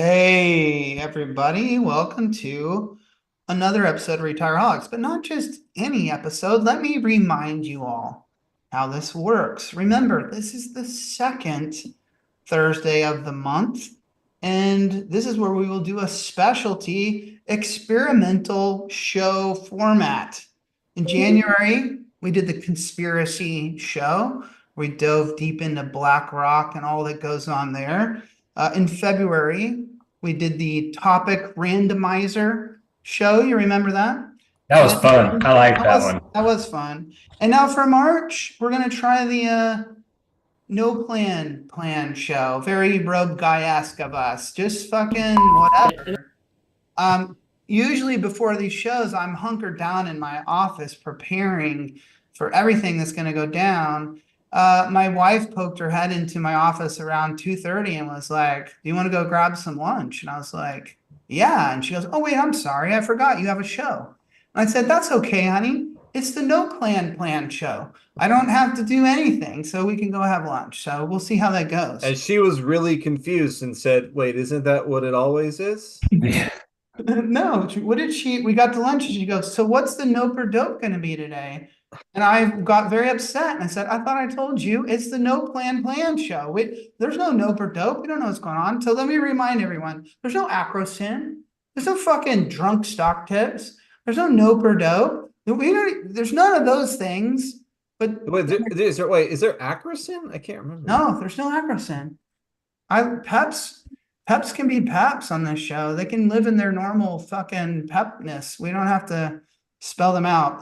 Hey, everybody, welcome to another episode of Retireholics, but not just any episode. Let me remind you all how this works. Remember, this is the second Thursday of the month, and this is where we will do a specialty experimental show format. In January, we did the conspiracy show. We dove deep into BlackRock and all that goes on there. In February, we did the topic randomizer show. You remember that? That was fun. I like that one. That was fun. And now for March, we're going to try the no plan show. Very Robe Guy-esque of us. Just fucking whatever. Usually before these shows, I'm hunkered down in my office preparing for everything that's going to go down. My wife poked her head into my office around 2:30 and was like, "Do you want to go grab some lunch?" And I was like, "Yeah." And she goes, "Oh, wait, I'm sorry. I forgot you have a show." And I said, "That's okay, honey. It's the no plan show. I don't have to do anything, so we can go have lunch." So we'll see how that goes. And she was really confused and said, "Wait, isn't that what it always is?" No, what did she? We got to lunch and she goes, "So what's the nope or dope going to be today?" And I got very upset and I said, "I thought I told you it's the no plan show. There's no nope or dope. We don't know what's going on." So let me remind everyone, there's no acrosin. There's no fucking drunk stock tips. There's no nope or dope. There's none of those things. But wait, is there acrosin? I can't remember. No, there's no acrosin. Peps can be peps on this show. They can live in their normal fucking pepness. We don't have to spell them out.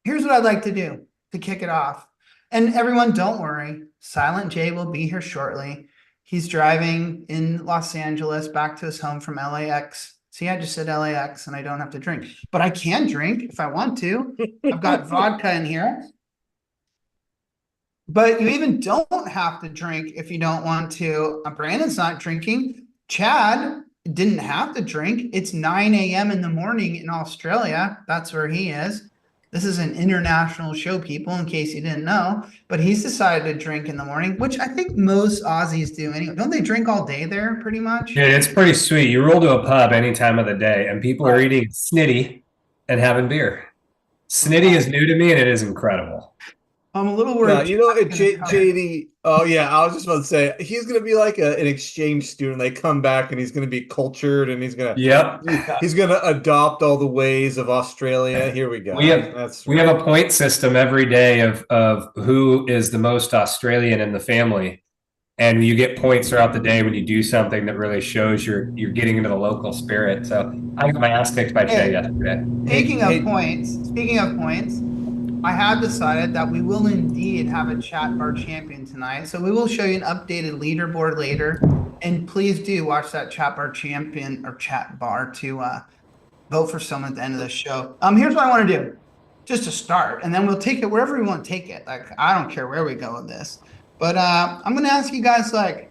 Here's what I'd like to do to kick it off. And everyone, don't worry. Silent J will be here shortly. He's driving in Los Angeles back to his home from LAX. See, I just said LAX and I don't have to drink. But I can drink if I want to. I've got vodka in here. But you even don't have to drink if you don't want to. Brandon's not drinking. Chad didn't have to drink. It's 9 a.m. in the morning in Australia. That's where he is. This is an international show, people, in case you didn't know. But he's decided to drink in the morning, which I think most Aussies do anyway. Don't they drink all day there, pretty much? Dude, it's pretty sweet. You roll to a pub any time of the day, and people are eating snitty and having beer. Snitty is new to me, and it is incredible. I'm a little worried. JD. Oh yeah, I was just about to say he's gonna be like an exchange student. They come back and he's gonna be cultured and he's gonna he's gonna adopt all the ways of Australia. Here we go. We have a point system every day of who is the most Australian in the family, and you get points throughout the day when you do something that really shows you're getting into the local spirit. So I got my ass kicked by Jay yesterday. Speaking of points. I have decided that we will indeed have a chat bar champion tonight. So we will show you an updated leaderboard later. And please do watch that chat bar champion or chat bar to vote for someone at the end of the show. Here's what I want to do just to start. And then we'll take it wherever we want to take it. Like, I don't care where we go with this. But I'm going to ask you guys, like,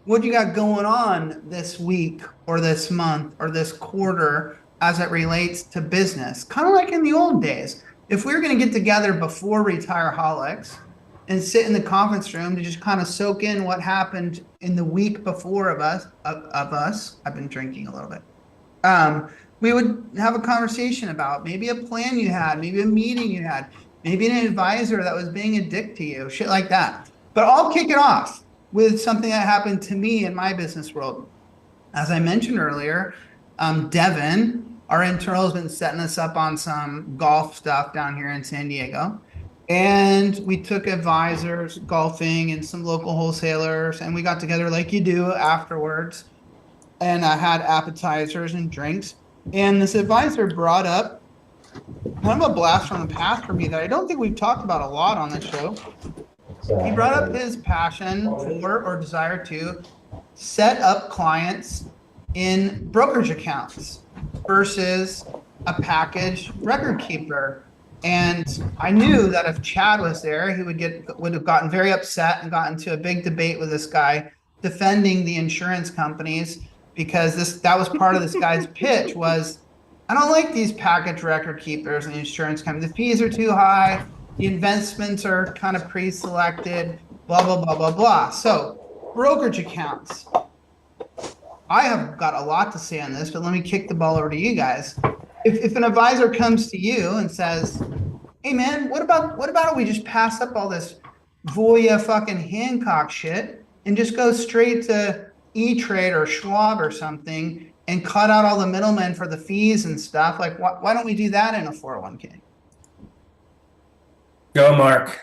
what you got going on this week or this month or this quarter as it relates to business? Kind of like in the old days. If we were going to get together before Retireholics and sit in the conference room to just kind of soak in what happened in the week before of us, I've been drinking a little bit. We would have a conversation about maybe a plan you had, maybe a meeting you had, maybe an advisor that was being a dick to you, shit like that. But I'll kick it off with something that happened to me in my business world. As I mentioned earlier, Devin, our internal, has been setting us up on some golf stuff down here in San Diego. And we took advisors golfing and some local wholesalers, and we got together like you do afterwards. And I had appetizers and drinks. And this advisor brought up kind of a blast from the past for me that I don't think we've talked about a lot on the show. He brought up his passion for or desire to set up clients in brokerage accounts versus a packaged record keeper. And I knew that if Chad was there, he would have gotten very upset and got into a big debate with this guy defending the insurance companies, because that was part of this guy's pitch was, I don't like these packaged record keepers and the insurance companies. The fees are too high. The investments are kind of pre-selected, blah, blah, blah, blah, blah. So brokerage accounts. I have got a lot to say on this, but let me kick the ball over to you guys. If an advisor comes to you and says, hey man, what about we just pass up all this Voya fucking Hancock shit and just go straight to E-Trade or Schwab or something and cut out all the middlemen for the fees and stuff? Like, why don't we do that in a 401k? Go, Mark.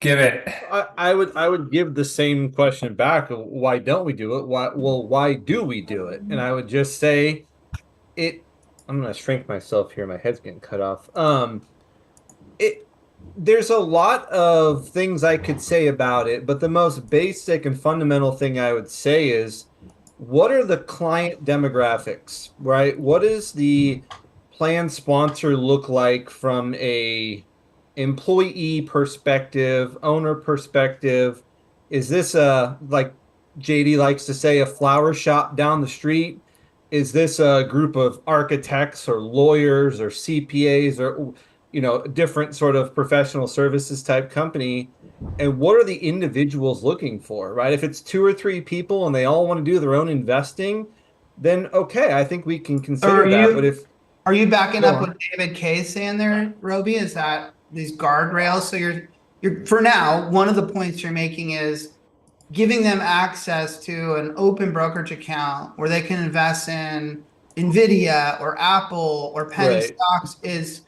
Give it. I would give the same question back. Why don't we do it? Why do we do it? And I would just say I'm gonna shrink myself here. My head's getting cut off. There's a lot of things I could say about it, but the most basic and fundamental thing I would say is, what are the client demographics, right? What does the plan sponsor look like from a employee perspective, owner perspective? Is this like JD likes to say, a flower shop down the street? Is this a group of architects or lawyers or CPAs or, different sort of professional services type company? And what are the individuals looking for, right? If it's 2 or 3 people and they all want to do their own investing, then okay, I think we can consider that. But are you backing up what David K is saying there, Roby? Is that these guardrails? So you're for now, one of the points you're making is giving them access to an open brokerage account where they can invest in Nvidia or Apple or penny stocks is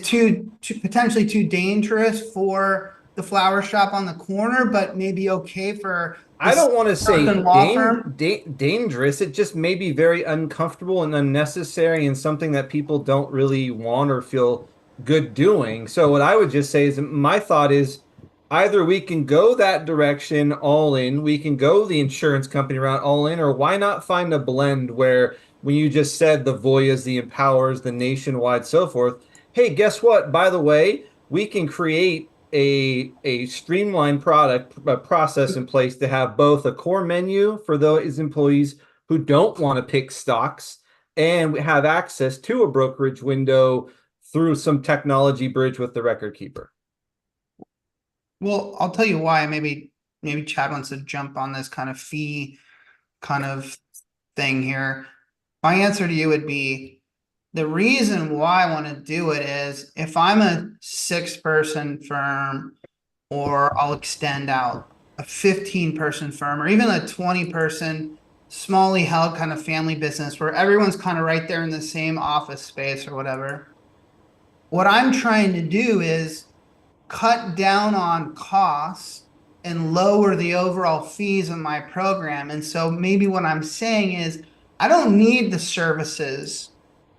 too potentially too dangerous for the flower shop on the corner, but maybe okay for. I don't want to say dangerous. It just may be very uncomfortable and unnecessary and something that people don't really want or feel good doing. So what I would just say is, my thought is, either we can go that direction all in, we can go the insurance company route all in, or why not find a blend where, when you just said the Voyas, the Empowers, the Nationwide, so forth, hey, guess what? By the way, we can create a streamlined process in place to have both a core menu for those employees who don't want to pick stocks, and we have access to a brokerage window through some technology bridge with the Recordkeeper. Well, I'll tell you why. Maybe Chad wants to jump on this kind of fee kind of thing here. My answer to you would be, the reason why I want to do it is, if I'm a 6-person firm, or I'll extend out a 15-person firm, or even a 20-person smally held kind of family business where everyone's kind of right there in the same office space or whatever, what I'm trying to do is cut down on costs and lower the overall fees of my program. And so maybe what I'm saying is, I don't need the services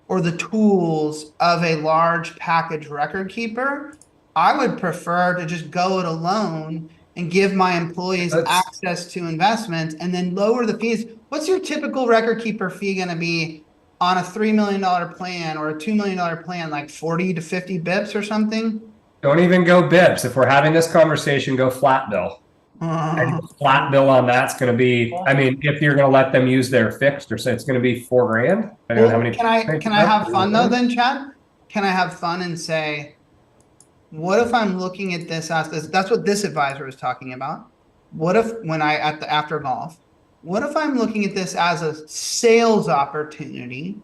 or the tools of a large package record keeper. I would prefer to just go it alone and give my employees access to investments and then lower the fees. What's your typical record keeper fee going to be on a $3 million plan or a $2 million plan? Like 40 to 50 bips or something? Don't even go bips. If we're having this conversation, go flat bill. And flat bill on that's going to be, I mean, if you're going to let them use their fixed, or say it's going to be $4,000. I don't know how many. Can I have fun though then, Chad? Can I have fun and say, what if I'm looking at this as this? That's what this advisor was talking about. What if after golf, what if I'm looking at this as a sales opportunity,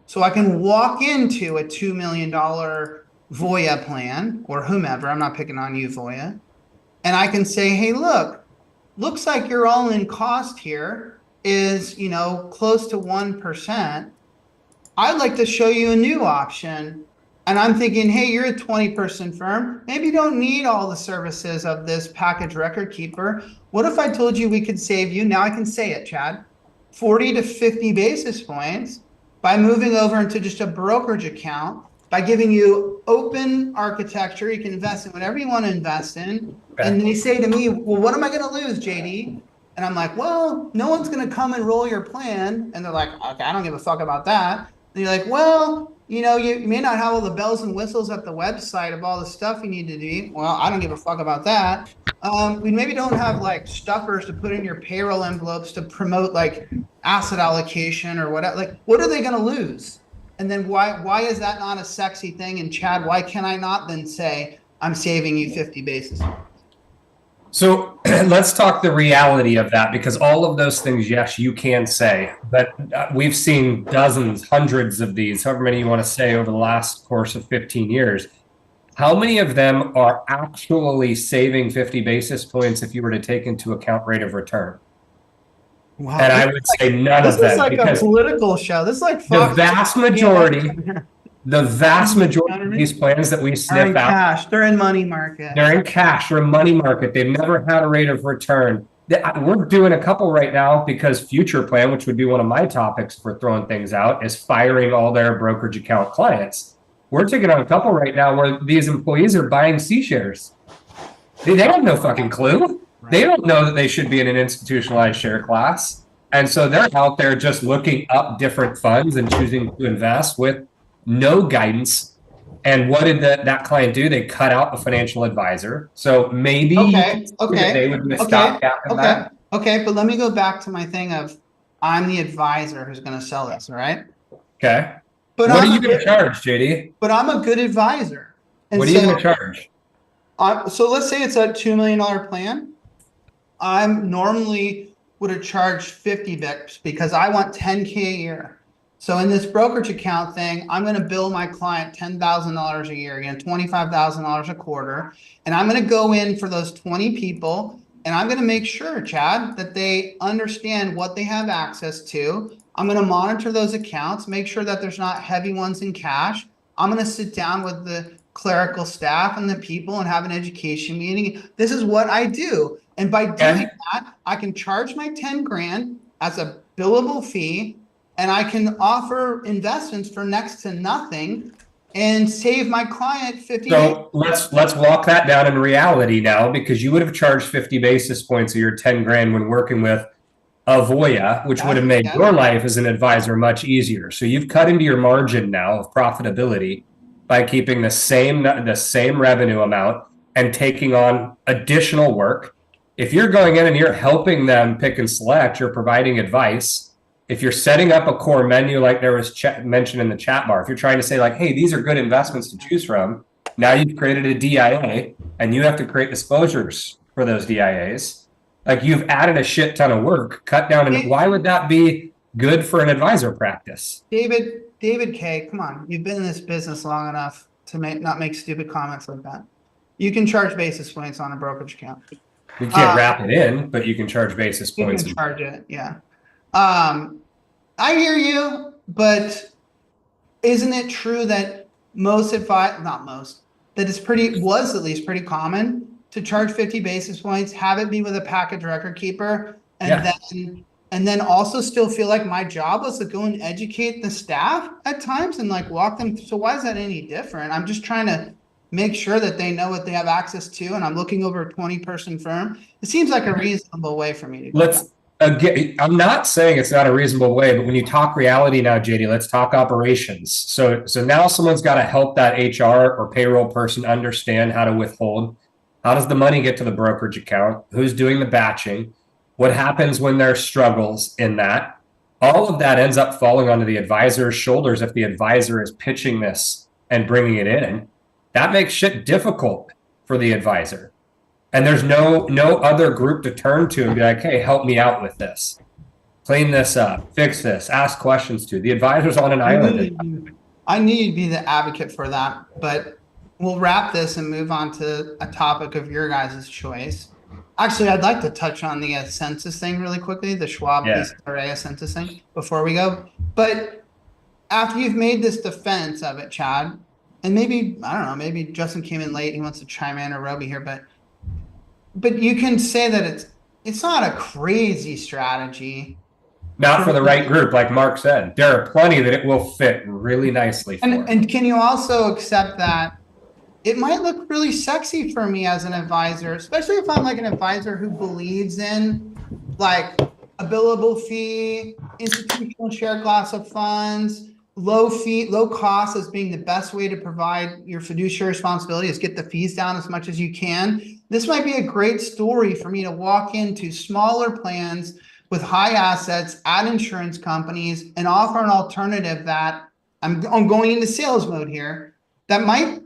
so I can walk into a $2 million Voya plan, or whomever, I'm not picking on you, Voya, and I can say, hey, looks like your all-in cost here is, close to 1%. I'd like to show you a new option. And I'm thinking, hey, you're a 20-person firm. Maybe you don't need all the services of this package record keeper. What if I told you we could save you, now I can say it, Chad, 40 to 50 basis points by moving over into just a brokerage account, by giving you open architecture. You can invest in whatever you want to invest in. Okay. And they say to me, well, what am I going to lose, JD? And I'm like, well, no one's going to come and roll your plan. And they're like, okay, I don't give a fuck about that. And you're like, well, you may not have all the bells and whistles at the website of all the stuff you need to do. Well, I don't give a fuck about that. We maybe don't have like stuffers to put in your payroll envelopes to promote like asset allocation or whatever. Like, what are they going to lose? And then why is that not a sexy thing? And Chad, why can I not then say, I'm saving you 50 basis points? So let's talk the reality of that, because all of those things, yes, you can say, but we've seen dozens, hundreds of these, however many you want to say, over the last course of 15 years. How many of them are actually saving 50 basis points if you were to take into account rate of return? Wow, and I would say none of them. This is like a political show. This is like Fox. The vast majority of these plans that we sniff out, cash. They're in money market. They're in cash or money market. They've never had a rate of return. We're doing a couple right now because Future Plan, which would be one of my topics for throwing things out, is firing all their brokerage account clients. We're taking on a couple right now where these employees are buying C shares. They have no fucking clue. Right. They don't know that they should be in an institutionalized share class. And so they're out there just looking up different funds and choosing to invest with no guidance. And what did that client do? They cut out the financial advisor. So maybe they would be a stopgap in that. Okay, but let me go back to my thing of I'm the advisor who's going to sell this, all right? Okay. But what are you going to charge, JD? But I'm a good advisor. And what are you going to charge? So let's say it's a $2 million plan. I'm normally would have charged 50 bips because I want 10K a year. So in this brokerage account thing, I'm going to bill my client $10,000 a year, again, $25,000 a quarter. And I'm going to go in for those 20 people. And I'm going to make sure, Chad, that they understand what they have access to. I'm going to monitor those accounts, make sure that there's not heavy ones in cash. I'm going to sit down with the clerical staff and the people and have an education meeting. This is what I do. And by doing that, I can charge my 10 grand as a billable fee, and I can offer investments for next to nothing and save my client 50. So let's walk that down in reality now, because you would have charged 50 basis points of your 10 grand when working with Avoya, which would have made your life as an advisor much easier. So you've cut into your margin now of profitability by keeping the same revenue amount and taking on additional work. If you're going in and you're helping them pick and select, you're providing advice. If you're setting up a core menu, like there was mentioned in the chat bar, if you're trying to say like, hey, these are good investments to choose from, now you've created a DIA and you have to create disclosures for those DIAs. Like you've added a shit ton of work, cut down. And why would that be good for an advisor practice? David K, come on. You've been in this business long enough to not make stupid comments like that. You can charge basis points on a brokerage account. You can't wrap it in, but you can charge basis points. You can charge it, yeah. I hear you, but isn't it true that was at least pretty common to charge 50 basis points, have it be with a package record keeper, and then also still feel like my job was to go and educate the staff at times and like walk them. So why is that any different? I'm just trying to make sure that they know what they have access to, and I'm looking over a 20-person firm. It seems like a reasonable way for me to go. I'm not saying it's not a reasonable way, but when you talk reality now, JD, let's talk operations. So now someone's got to help that HR or payroll person understand how to withhold. How does the money get to the brokerage account? Who's doing the batching? What happens when there are struggles in that? All of that ends up falling onto the advisor's shoulders if the advisor is pitching this and bringing it in. That makes shit difficult for the advisor. And there's no other group to turn to and be like, hey, help me out with this. Clean this up, fix this, ask questions to. The advisor's on an island. I need to be the advocate for that, but we'll wrap this and move on to a topic of your guys' choice. Actually, I'd like to touch on the census thing really quickly, the Schwab PCRA census thing before we go. But after you've made this defense of it, Chad, and maybe, I don't know, maybe Justin came in late, he wants to chime in, or Roby here, but you can say that it's not a crazy strategy. Not for the right group, like Mark said. There are plenty that it will fit really nicely for. And can you also accept that it might look really sexy for me as an advisor, especially if I'm like an advisor who believes in like a billable fee, institutional share class of funds, low fee, low cost as being the best way to provide your fiduciary responsibility is get the fees down as much as you can. This might be a great story for me to walk into smaller plans with high assets at insurance companies and offer an alternative that I'm going into sales mode here that might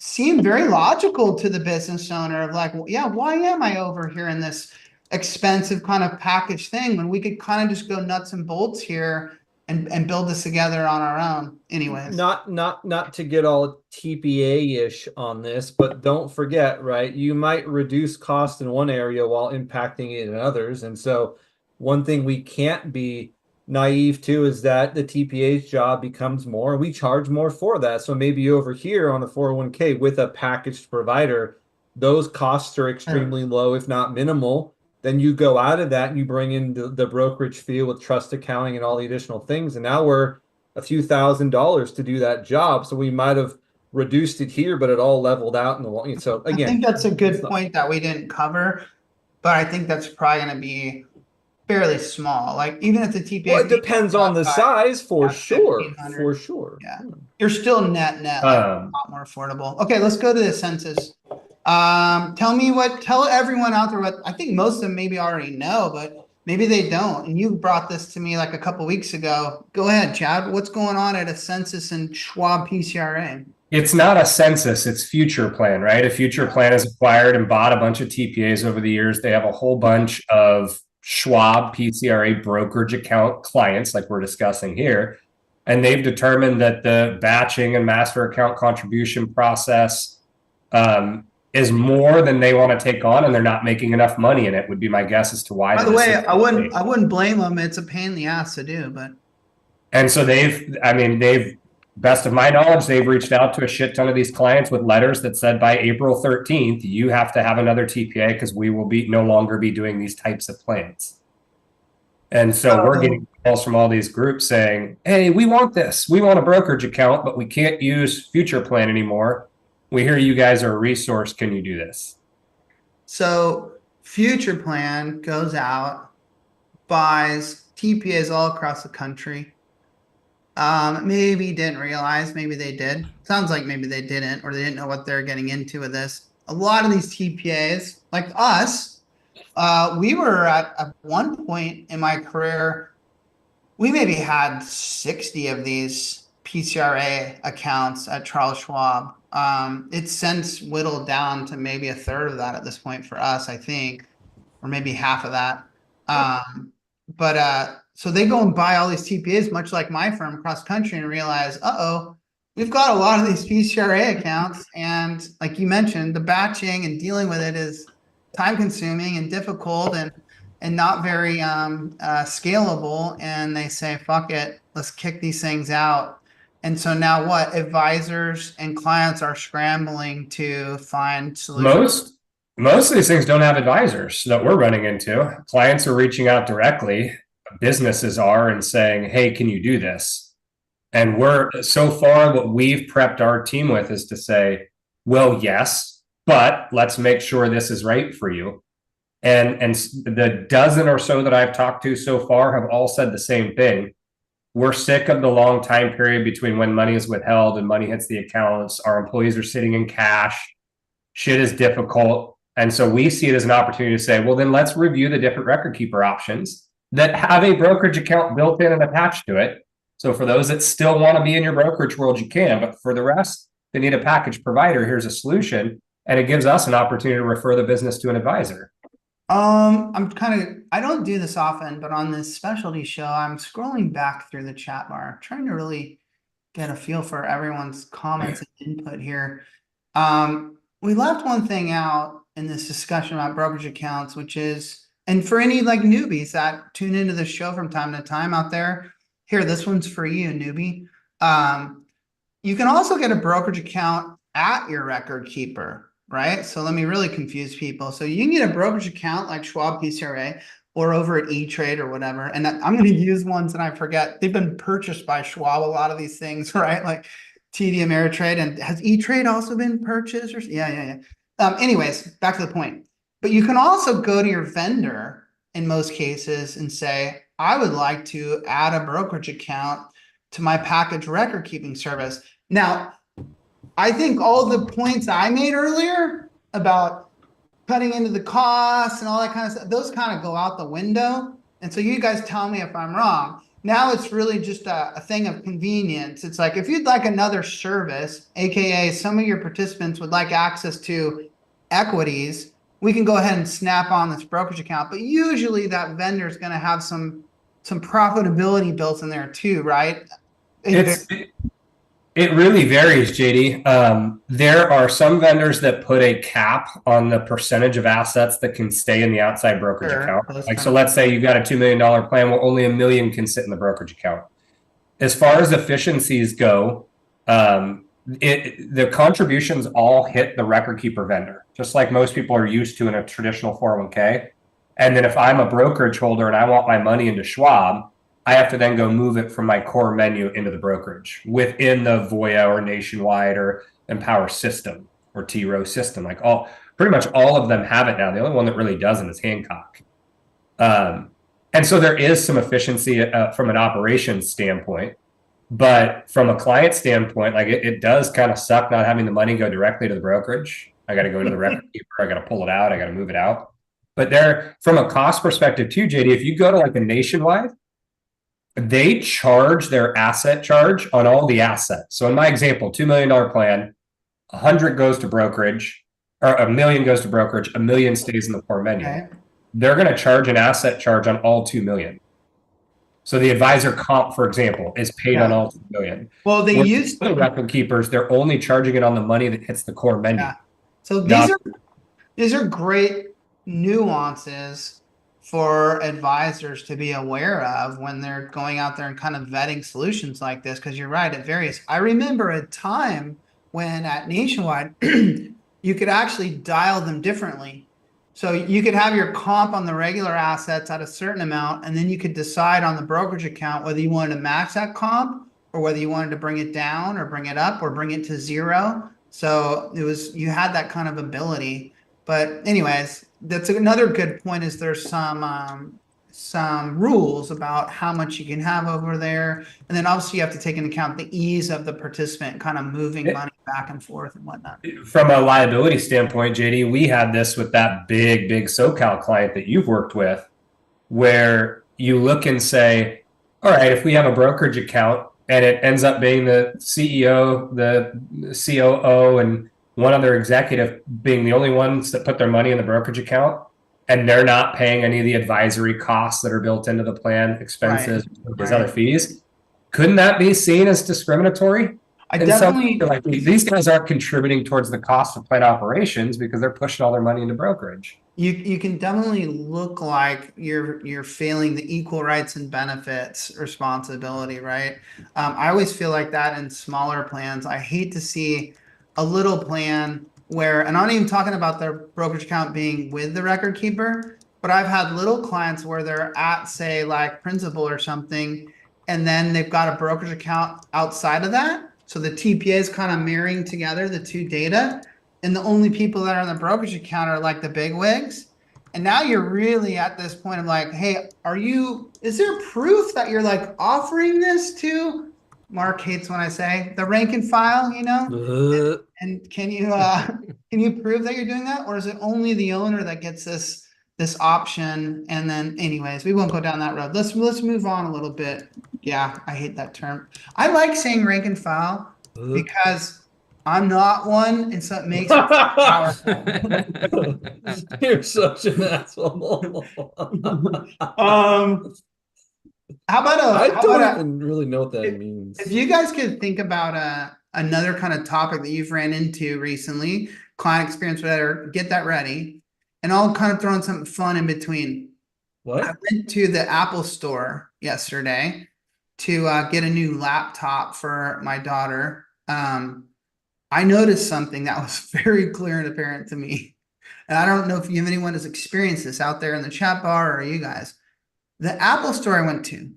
seem very logical to the business owner of like, well, yeah, why am I over here in this expensive kind of package thing when we could kind of just go nuts and bolts here and build this together on our own anyways. Not to get all TPA-ish on this, but don't forget, right? You might reduce cost in one area while impacting it in others. And so one thing we can't be naive to is that the TPA's job becomes more, and we charge more for that. So maybe over here on the 401k with a packaged provider, those costs are extremely low, if not minimal. Then you go out of that and you bring in the brokerage fee with trust accounting and all the additional things. And now we're a few $1,000s to do that job. So we might have reduced it here, but it all leveled out in the long. So again, I think that's a good point that we didn't cover, but I think that's probably going to be fairly small. Like even if the TPA, well, it depends on the size for sure. For sure. Yeah. You're still net like a lot more affordable. Okay, let's go to the census. Tell everyone out there what I think most of them maybe already know, but maybe they don't. And you brought this to me like a couple weeks ago. Go ahead, Chad. What's going on at a census in Schwab PCRA? It's not a census, it's future plan, right? A future plan has acquired and bought a bunch of TPAs over the years. They have a whole bunch of Schwab PCRA brokerage account clients like we're discussing here. And they've determined that the batching and master account contribution process is more than they want to take on, and they're not making enough money in it, would be my guess as to why. By the way, I wouldn't blame them. It's a pain in the ass to do, but. And so they've, best of my knowledge, they've reached out to a shit ton of these clients with letters that said by April 13th, you have to have another TPA because we will no longer be doing these types of plans. And so we're getting calls from all these groups saying, hey, we want this. We want a brokerage account, but we can't use future plan anymore. We hear you guys are a resource. Can you do this? So future plan goes out, buys TPAs all across the country. Maybe didn't realize, maybe they did. Sounds like maybe they didn't, or they didn't know what they're getting into with this. A lot of these TPAs, like us, we were at one point in my career, we maybe had 60 of these PCRA accounts at Charles Schwab. It's since whittled down to maybe a third of that at this point for us, I think, or maybe half of that. So they go and buy all these TPAs, much like my firm across country, and realize, we've got a lot of these PCRA accounts. And like you mentioned, the batching and dealing with it is time consuming and difficult and not very scalable. And they say, fuck it, let's kick these things out. And so now what? Advisors and clients are scrambling to find solutions. Most of these things don't have advisors that we're running into. Clients are reaching out directly. Businesses are and saying, hey, can you do this? And so far what we've prepped our team with is to say, well, yes, but let's make sure this is right for you. And the dozen or so that I've talked to so far have all said the same thing. We're sick of the long time period between when money is withheld and money hits the accounts. Our employees are sitting in cash. Shit is difficult. And so we see it as an opportunity to say, well, then let's review the different record keeper options that have a brokerage account built in and attached to it. So for those that still want to be in your brokerage world, you can, but for the rest, they need a package provider. Here's a solution. And it gives us an opportunity to refer the business to an advisor. I don't do this often, but on this specialty show, I'm scrolling back through the chat bar, trying to really get a feel for everyone's comments and input here. We left one thing out in this discussion about brokerage accounts, which is, and for any like newbies that tune into the show from time to time out there, here, this one's for you, newbie. You can also get a brokerage account at your record keeper, right? So let me really confuse people. So you can get a brokerage account like Schwab PCRA or over at E-Trade or whatever. And I'm going to use ones that I forget. They've been purchased by Schwab, a lot of these things, right? Like TD Ameritrade. And has E-Trade also been purchased? Yeah. Anyways, back to the point. But you can also go to your vendor in most cases and say, I would like to add a brokerage account to my package record keeping service. Now, I think all the points I made earlier about cutting into the costs and all that kind of stuff, those kind of go out the window. And so you guys tell me if I'm wrong. now it's really just a thing of convenience. It's like, if you'd like another service, AKA some of your participants would like access to equities, we can go ahead and snap on this brokerage account. But usually that vendor is going to have some profitability built in there too, right? It really varies, JD. There are some vendors that put a cap on the percentage of assets that can stay in the outside brokerage account. Like, so let's say you've got a $2 million plan where only $1 million can sit in the brokerage account. As far as efficiencies go, the contributions all hit the record keeper vendor, just like most people are used to in a traditional 401k. And then if I'm a brokerage holder and I want my money into Schwab, I have to then go move it from my core menu into the brokerage within the Voya or Nationwide or Empower system or T Row system. Like pretty much all of them have it now. The only one that really doesn't is Hancock. And so there is some efficiency from an operations standpoint, but from a client standpoint, like it does kind of suck not having the money go directly to the brokerage. I got to go to the record keeper. I got to pull it out. I got to move it out. But there, from a cost perspective too, JD, if you go to like a Nationwide, they charge their asset charge on all the assets. So in my example, $2 million plan, 100 goes to brokerage, or $1 million goes to brokerage, $1 million stays in the core menu. Okay. They're going to charge an asset charge on all $2 million. So the advisor comp, for example, is paid on all $2 million. Well, they used to record keepers, they're only charging it on the money that hits the core menu. Yeah. So these are great nuances for advisors to be aware of when they're going out there and kind of vetting solutions like this, because you're right, it varies. I remember a time when at Nationwide, you could actually dial them differently. So you could have your comp on the regular assets at a certain amount, and then you could decide on the brokerage account whether you wanted to max that comp or whether you wanted to bring it down or bring it up or bring it to zero. So you had that kind of ability. But anyways, that's another good point, is there's some rules about how much you can have over there. And then obviously you have to take into account the ease of the participant kind of moving money back and forth and whatnot. From a liability standpoint, JD, we had this with that big SoCal client that you've worked with, where you look and say, all right, if we have a brokerage account and it ends up being the CEO, the COO, and one other executive being the only ones that put their money in the brokerage account, and they're not paying any of the advisory costs that are built into the plan, expenses, these other fees, couldn't that be seen as discriminatory? I definitely like these guys aren't contributing towards the cost of plan operations because they're pushing all their money into brokerage. You can definitely look like you're failing the equal rights and benefits responsibility, right? I always feel like that in smaller plans. I hate to see a little plan where, and I'm not even talking about their brokerage account being with the record keeper, but I've had little clients where they're at, say, like Principal or something, and then they've got a brokerage account outside of that. So the TPA is kind of marrying together the two data, and the only people that are on the brokerage account are like the big wigs. And now you're really at this point of like, hey, is there proof that you're like offering this to, Mark hates when I say the rank and file, you know, and can you prove that you're doing that? Or is it only the owner that gets this option? And then anyways, we won't go down that road. Let's move on a little bit. Yeah, I hate that term. I like saying rank and file because I'm not one, and so it makes it powerful. You're such an asshole. How about I don't even really know what that means. If you guys could think about another kind of topic that you've ran into recently, client experience, whatever, get that ready. And I'll kind of throw in something fun in between. What? I went to the Apple store yesterday to get a new laptop for my daughter. I noticed something that was very clear and apparent to me. And I don't know if anyone has experienced this out there in the chat bar or you guys. The Apple store I went to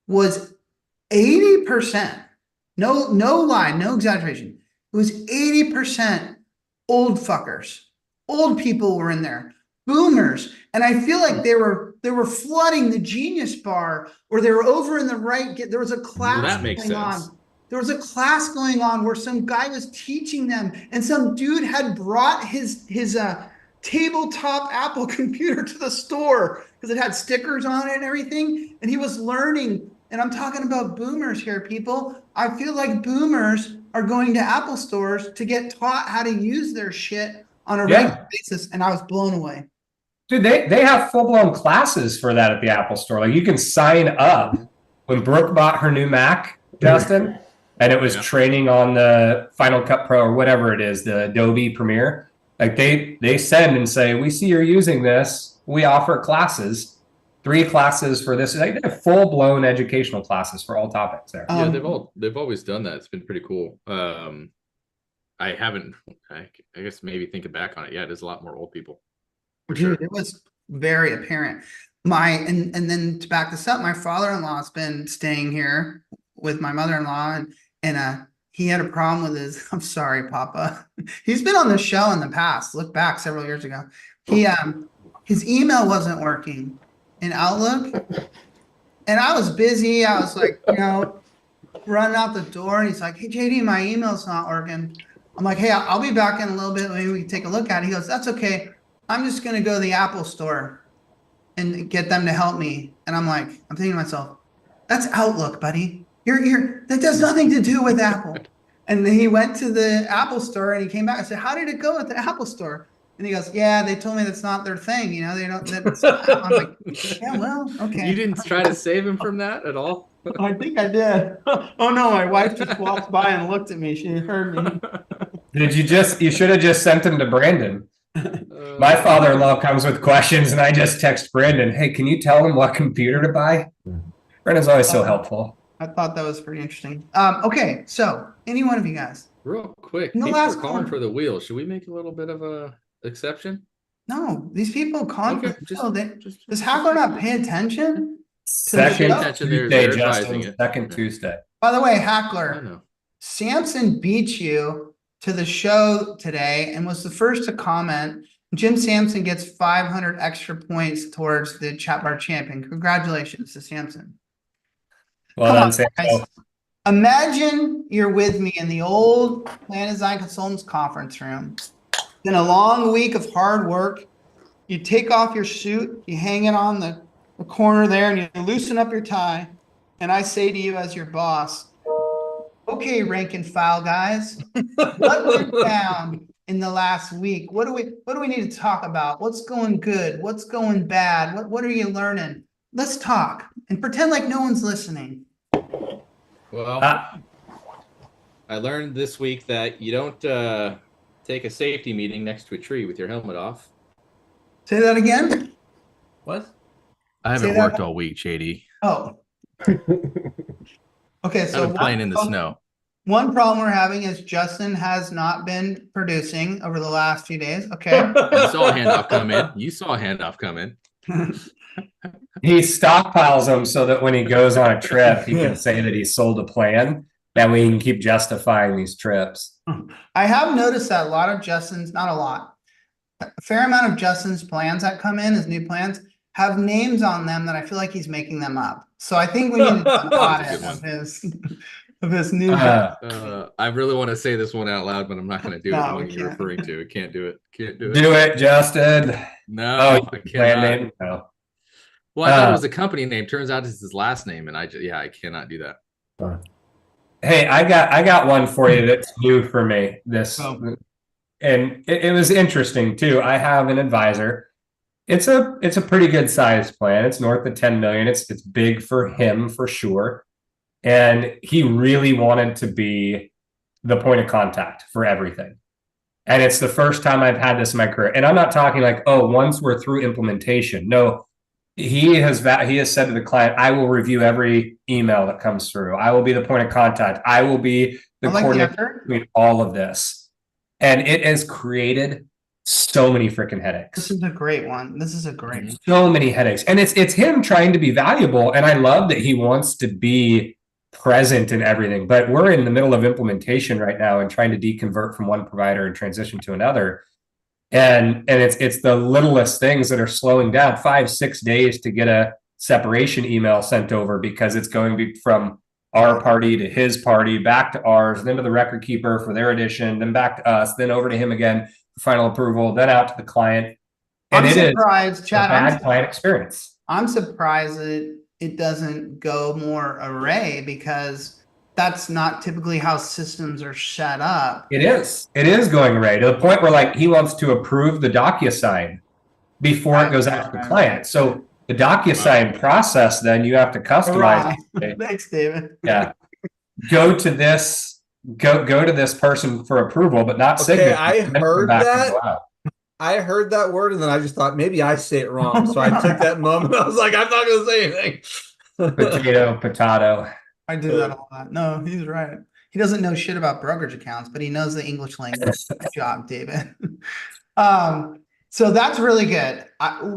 was 80%, no lie, no exaggeration. It was 80% old fuckers. Old people were in there, boomers. And I feel like they were flooding the Genius Bar, or they were over in the right. There was a class going on. There was a class going on where some guy was teaching them, and some dude had brought his tabletop Apple computer to the store because it had stickers on it and everything. And he was learning And I'm talking about boomers here, people. I feel like boomers are going to Apple stores to get taught how to use their shit on a regular basis. And I was blown away. Dude, they have full-blown classes for that at the Apple store. Like you can sign up. When Brooke bought her new Mac, Justin, and it was training on the Final Cut Pro or whatever it is, the Adobe Premiere, like they send and say, we see you're using this. We offer classes, 3 classes for this. They have full-blown educational classes for all topics there. Yeah, they've always done that. It's been pretty cool. I guess maybe thinking back on it, yeah, there's a lot more old people. Dude, it was very apparent. And then to back this up, my father-in-law's been staying here with my mother-in-law, and he had a problem with his, I'm sorry, Papa. He's been on the show in the past. Look back several years ago. His email wasn't working in Outlook. And I was busy. I was like, running out the door, and he's like, hey, JD, my email's not working. I'm like, hey, I'll be back in a little bit. Maybe we can take a look at it. He goes, that's okay. I'm just going to go to the Apple store and get them to help me. And I'm thinking to myself, that's Outlook, buddy. That does nothing to do with Apple. And then he went to the Apple store and he came back. I said, how did it go at the Apple store? And he goes, yeah, they told me that's not their thing. They don't. I'm like, yeah, well, okay. You didn't try to save him from that at all? I think I did. Oh no, my wife just walked by and looked at me. She heard me. You should have just sent him to Brandon. My father-in-law comes with questions and I just text Brandon, hey, can you tell him what computer to buy? Brandon's always so helpful. I thought that was pretty interesting. Okay, so any one of you guys. Real quick, No, people last are calling one. for the wheel. Should we make a little bit of a exception? No, these people Okay, does Hackler not pay attention? Second Attention, they're Tuesday, advising Justin. it. Second Tuesday. By the way, I Hackler, know. Samson beat you to the show today and was the first to comment. Jim Sampson gets 500 extra points towards the chat bar champion. Congratulations to Samson. Well Come done, on, Sam. guys. Imagine you're with me in the old Plan Design Consultants conference room. It's been a long week of hard work. You take off your suit, you hang it on the corner there, and you loosen up your tie. And I say to you as your boss, okay, rank and file guys, what went down in the last week? What do we need to talk about? What's going good? What's going bad? What are you learning? Let's talk and pretend like no one's listening. Well, I learned this week that you don't take a safety meeting next to a tree with your helmet off. Say that again. What? I haven't worked all week, JD. Oh. Okay, so I've been playing in the snow. One problem we're having is Justin has not been producing over the last few days. Okay. You saw a handoff come in. He stockpiles them so that when he goes on a trip, he can say that he sold a plan. That way he can keep justifying these trips. I have noticed that a lot of Justin's, not a lot, a fair amount of Justin's plans that come in as new plans have names on them that I feel like he's making them up. So I think we need an audit of his new. I really want to say this one out loud, but I'm not going to do it. The one you're referring to. I can't do it. Do it, Justin. No, I plan name? No. Well, I thought it was a company name. Turns out it's his last name, and I cannot do that. Hey, I got one for you that's new for me. And it was interesting too. I have an advisor. It's a pretty good size plan. It's north of 10 million. It's big for him for sure. And he really wanted to be the point of contact for everything. And it's the first time I've had this in my career. And I'm not talking like, oh, once we're through implementation. No, he has said to the client, I will review every email that comes through. I will be the point of contact. I will be the coordinator between all of this. And it has created so many freaking headaches. This is a great one. So many headaches. And it's him trying to be valuable. And I love that he wants to be present in everything, but we're in the middle of implementation right now and trying to deconvert from one provider and transition to another. And it's the littlest things that are slowing down 5-6 days to get a separation email sent over because it's going to be from our party to his party, back to ours, then to the record keeper for their edition, then back to us, then over to him again for final approval, then out to the client. And I'm surprised, Chad. Bad client experience. I'm surprised that it doesn't go more array, because that's not typically how systems are set up. It is going array to the point where like he wants to approve the DocuSign before it goes out to the client. So the DocuSign process, then you have to customize. Thanks, David. Yeah. Go to this person for approval, but not signature. I heard that. I heard that word, and then I just thought maybe I say it wrong. So I took that moment. I was like, I'm not going to say anything. Potato. I do that a lot. No, he's right. He doesn't know shit about brokerage accounts, but he knows the English language. Good job, David. So that's really good.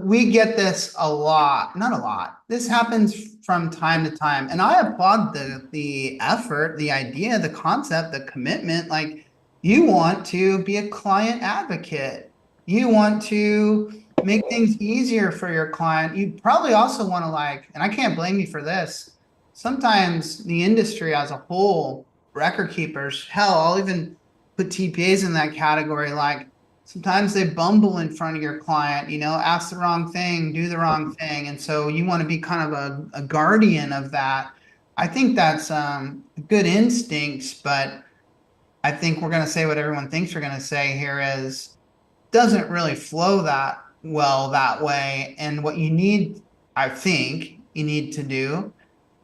We get this a lot. Not a lot. This happens from time to time. And I applaud the effort, the idea, the concept, the commitment. Like, you want to be a client advocate. You want to make things easier for your client. You probably also want to and I can't blame you for this, sometimes the industry as a whole, record keepers, hell, I'll even put TPAs in that category. Like, sometimes they bumble in front of your client, ask the wrong thing, do the wrong thing. And so you want to be kind of a guardian of that. I think that's good instincts, but I think we're going to say what everyone thinks we're going to say here is, doesn't really flow that well that way. And what you need, I think you need to do,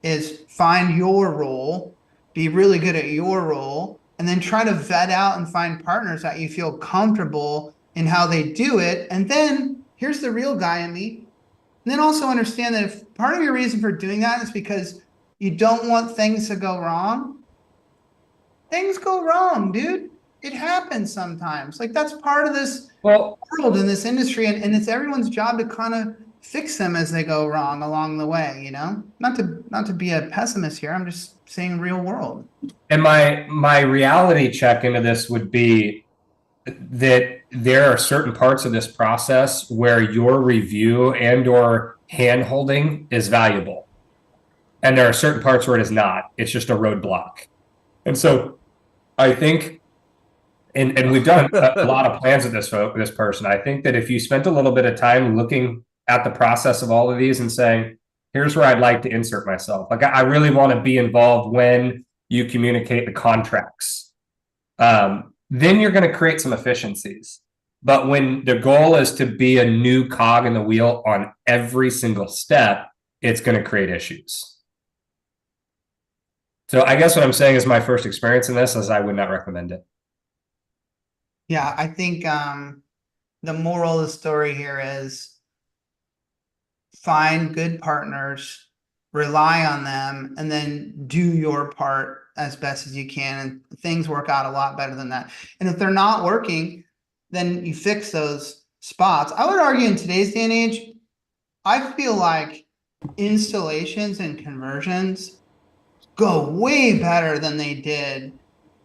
is find your role, be really good at your role, and then try to vet out and find partners that you feel comfortable in how they do it. And then here's the real guy in me. And then also understand that if part of your reason for doing that is because you don't want things to go wrong, things go wrong, dude. It happens sometimes. Like, that's part of this world in this industry, and it's everyone's job to kind of fix them as they go wrong along the way, Not to be a pessimist here. I'm just saying real world. And my reality check into this would be that there are certain parts of this process where your review and or hand-holding is valuable. And there are certain parts where it is not. It's just a roadblock. And so I think, and we've done a lot of plans with this person. I think that if you spent a little bit of time looking at the process of all of these and saying, here's where I'd like to insert myself. Like, I really want to be involved when you communicate the contracts. Then you're going to create some efficiencies. But when the goal is to be a new cog in the wheel on every single step, it's going to create issues. So I guess what I'm saying is my first experience in this is I would not recommend it. Yeah, I think the moral of the story here is find good partners, rely on them, and then do your part as best as you can. And things work out a lot better than that. And if they're not working, then you fix those spots. I would argue in today's day and age, I feel like installations and conversions go way better than they did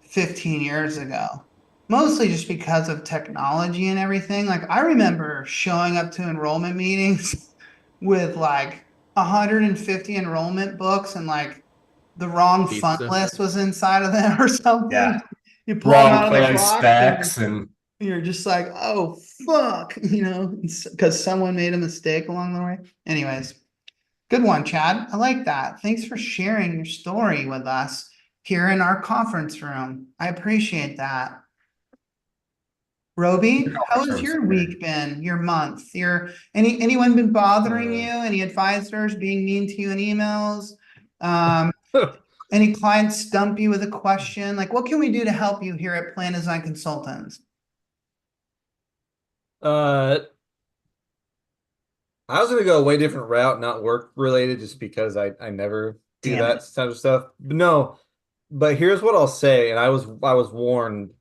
15 years ago. Mostly just because of technology and everything. Like, I remember showing up to enrollment meetings with 150 enrollment books, and the wrong fund list was inside of them or something. Yeah. You pull them out of the box specs and you're just like, oh fuck, because someone made a mistake along the way. Anyways, good one, Chad. I like that. Thanks for sharing your story with us here in our conference room. I appreciate that. Roby, how has your week been? Your month? Anyone been bothering you? Any advisors being mean to you in emails? Any clients stump you with a question? What can we do to help you here at Plan Design Consultants? I was going to go a way different route, not work related, just because I never do that type of stuff. But here's what I'll say, and I was warned.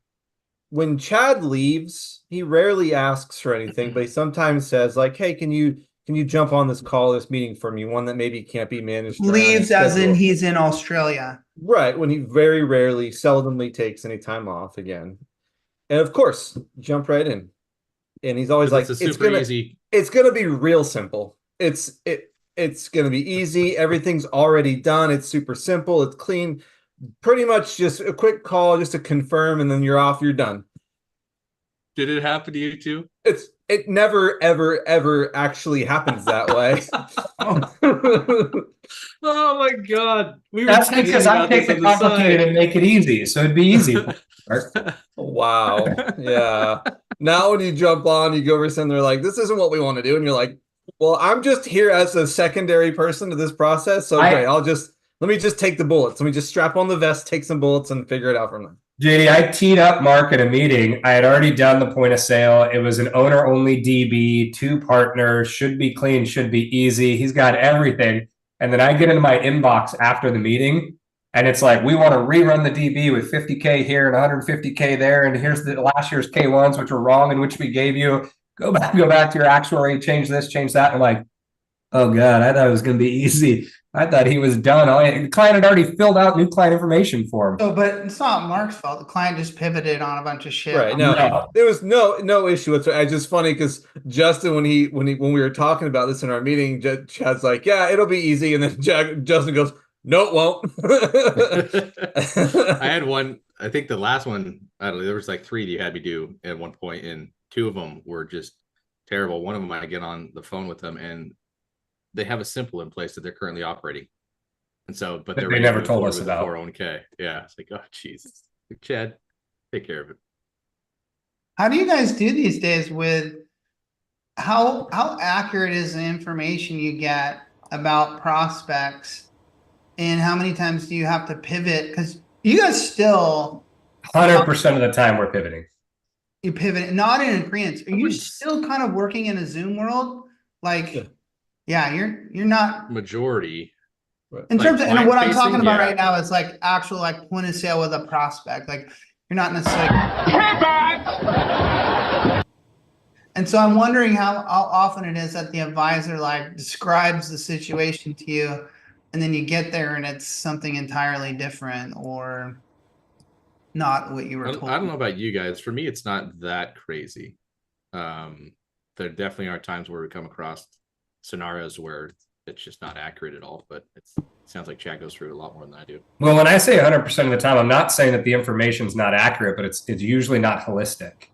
When Chad leaves, he rarely asks for anything, but he sometimes says, hey, can you jump on this call, this meeting for me, one that maybe can't be managed? Leaves as in he's in Australia. Right, when he very rarely, seldomly takes any time off again. And of course, jump right in. And he's always like, easy. It's gonna be real simple. It's gonna be easy. Everything's already done. It's super simple. It's clean. Pretty much just a quick call just to confirm, and then you're off. You're done. Did it happen to you too? It it never, ever, ever actually happens that way. Oh my God. That's because I take the complicated and make it easy. So it'd be easy. Wow. Yeah. Now when you jump on, you go over something, they're like, this isn't what we want to do. And you're like, well, I'm just here as a secondary person to this process. So okay, let me just take the bullets. Let me just strap on the vest, take some bullets, and figure it out from there. JD, I teed up Mark at a meeting. I had already done the point of sale. It was an owner-only DB, 2 partners, should be clean, should be easy. He's got everything. And then I get into my inbox after the meeting, and it's like, we want to rerun the DB with 50K here and 150K there, and here's the last year's K1s, which were wrong and which we gave you. Go back to your actuary, change this, change that. And I'm like, oh God, I thought it was going to be easy. I thought he was done. The client had already filled out new client information for him. Oh, but it's not Mark's fault. The client just pivoted on a bunch of shit. Right. No, there was no issue with it. It's just funny because Justin, when we were talking about this in our meeting, Chad's like, yeah, it'll be easy. And then Justin goes, no, it won't. I had one, I think the last one, I don't know, there was like 3 that you had me do at one point, and 2 of them were just terrible. One of them, I get on the phone with them and they have a simple in place that they're currently operating. And so, but they never told us about 401k. Yeah. It's like, oh, Jesus. Chad, take care of it. How do you guys do these days with how accurate is the information you get about prospects, and how many times do you have to pivot? Because you guys still 100% of the time we're pivoting. You pivot, not in agreement. Are you still kind of working in a Zoom world? Like, yeah, you're not majority. In terms of, and what I'm talking about right now is like actual like point of sale with a prospect. Like you're not necessarily. And so I'm wondering how often it is that the advisor like describes the situation to you, and then you get there and it's something entirely different or not what you were told. I don't know about you guys. For me, it's not that crazy. There definitely are times where we come across scenarios where it's just not accurate at all, but it sounds like Chad goes through it a lot more than I do. Well, when I say 100% of the time, I'm not saying that the information's not accurate, but it's usually not holistic.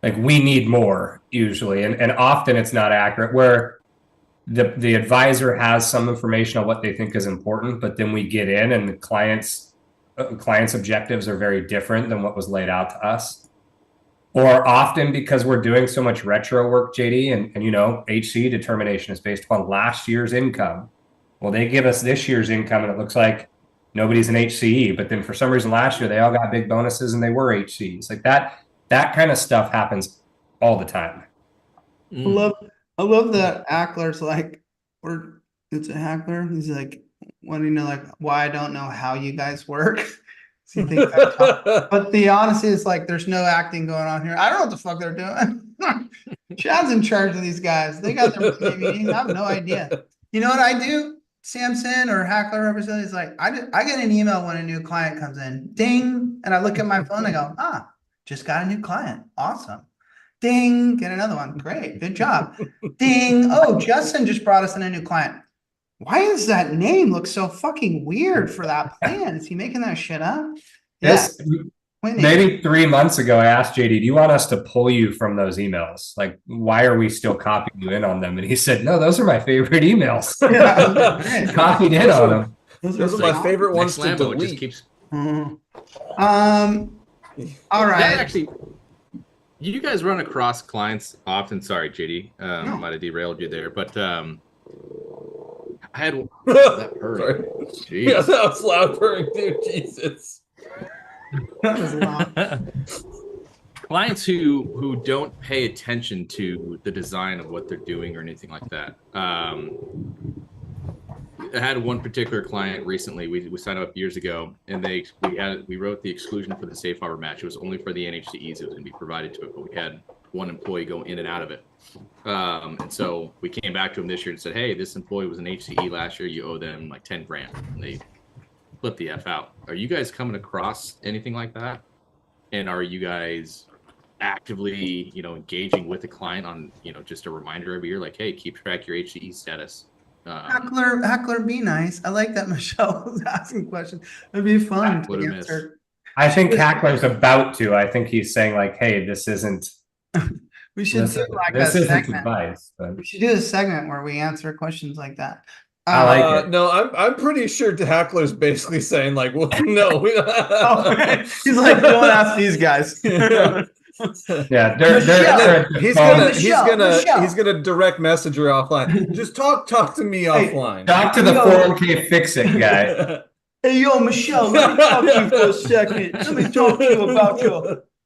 Like we need more usually, and often it's not accurate, where the advisor has some information on what they think is important, but then we get in and the client's objectives are very different than what was laid out to us. Or often because we're doing so much retro work, JD, and you know, HC determination is based upon last year's income. Well, they give us this year's income and it looks like nobody's an HCE, but then for some reason last year they all got big bonuses and they were HCs. Like that kind of stuff happens all the time. I love that Ackler's like, it's a Hackler. He's like, wanting to know like why I don't know how you guys work. So you think but the honesty is like there's no acting going on here. I don't know what the fuck they're doing. Chad's in charge of these guys. They got their meetings. I have no idea. You know what I do? Samson or Hackler representative is like, I get an email when a new client comes in. Ding. And I look at my phone and I go, just got a new client. Awesome. Ding. Get another one. Great. Good job. Ding. Oh, Justin just brought us in a new client. Why does that name look so fucking weird for that plan? Is he making that shit up? Yes. Maybe 3 months ago, I asked JD, do you want us to pull you from those emails? Like, why are we still copying you in on them? And he said, no, those are my favorite emails. Copied in on them. Those are my favorite ones to delete. Just keeps... All right. Actually, you guys run across clients often. Sorry, JD. No. Might have derailed you there, but I had that purring. Yeah, that was loud purring, dude. Jesus. That was long. Clients who don't pay attention to the design of what they're doing or anything like that. I had one particular client recently. We signed up years ago, and we wrote the exclusion for the safe harbor match. It was only for the NHCEs. It was going to be provided to it, but we had one employee go in and out of it. And so we came back to him this year and said, hey, this employee was an HCE last year. You owe them like 10 grand. And they flipped the F out. Are you guys coming across anything like that? And are you guys actively, engaging with the client on, just a reminder every year, like, hey, keep track of your HCE status? Hackler, be nice. I like that Michelle was asking questions. It'd be fun to answer. I think Hackler's about to. I think he's saying like, hey, this isn't We should do like a this isn't segment. advice, but We should do a segment where we answer questions like that. I like it. No, I'm pretty sure Hackler's basically saying like, well, no, we don't. He's like, don't ask these guys. Yeah, he's gonna direct message her offline. Just talk to me offline. Talk to the 401k fix-it guy. Hey, yo, Michelle, let me talk to you for a second. Let me talk to you about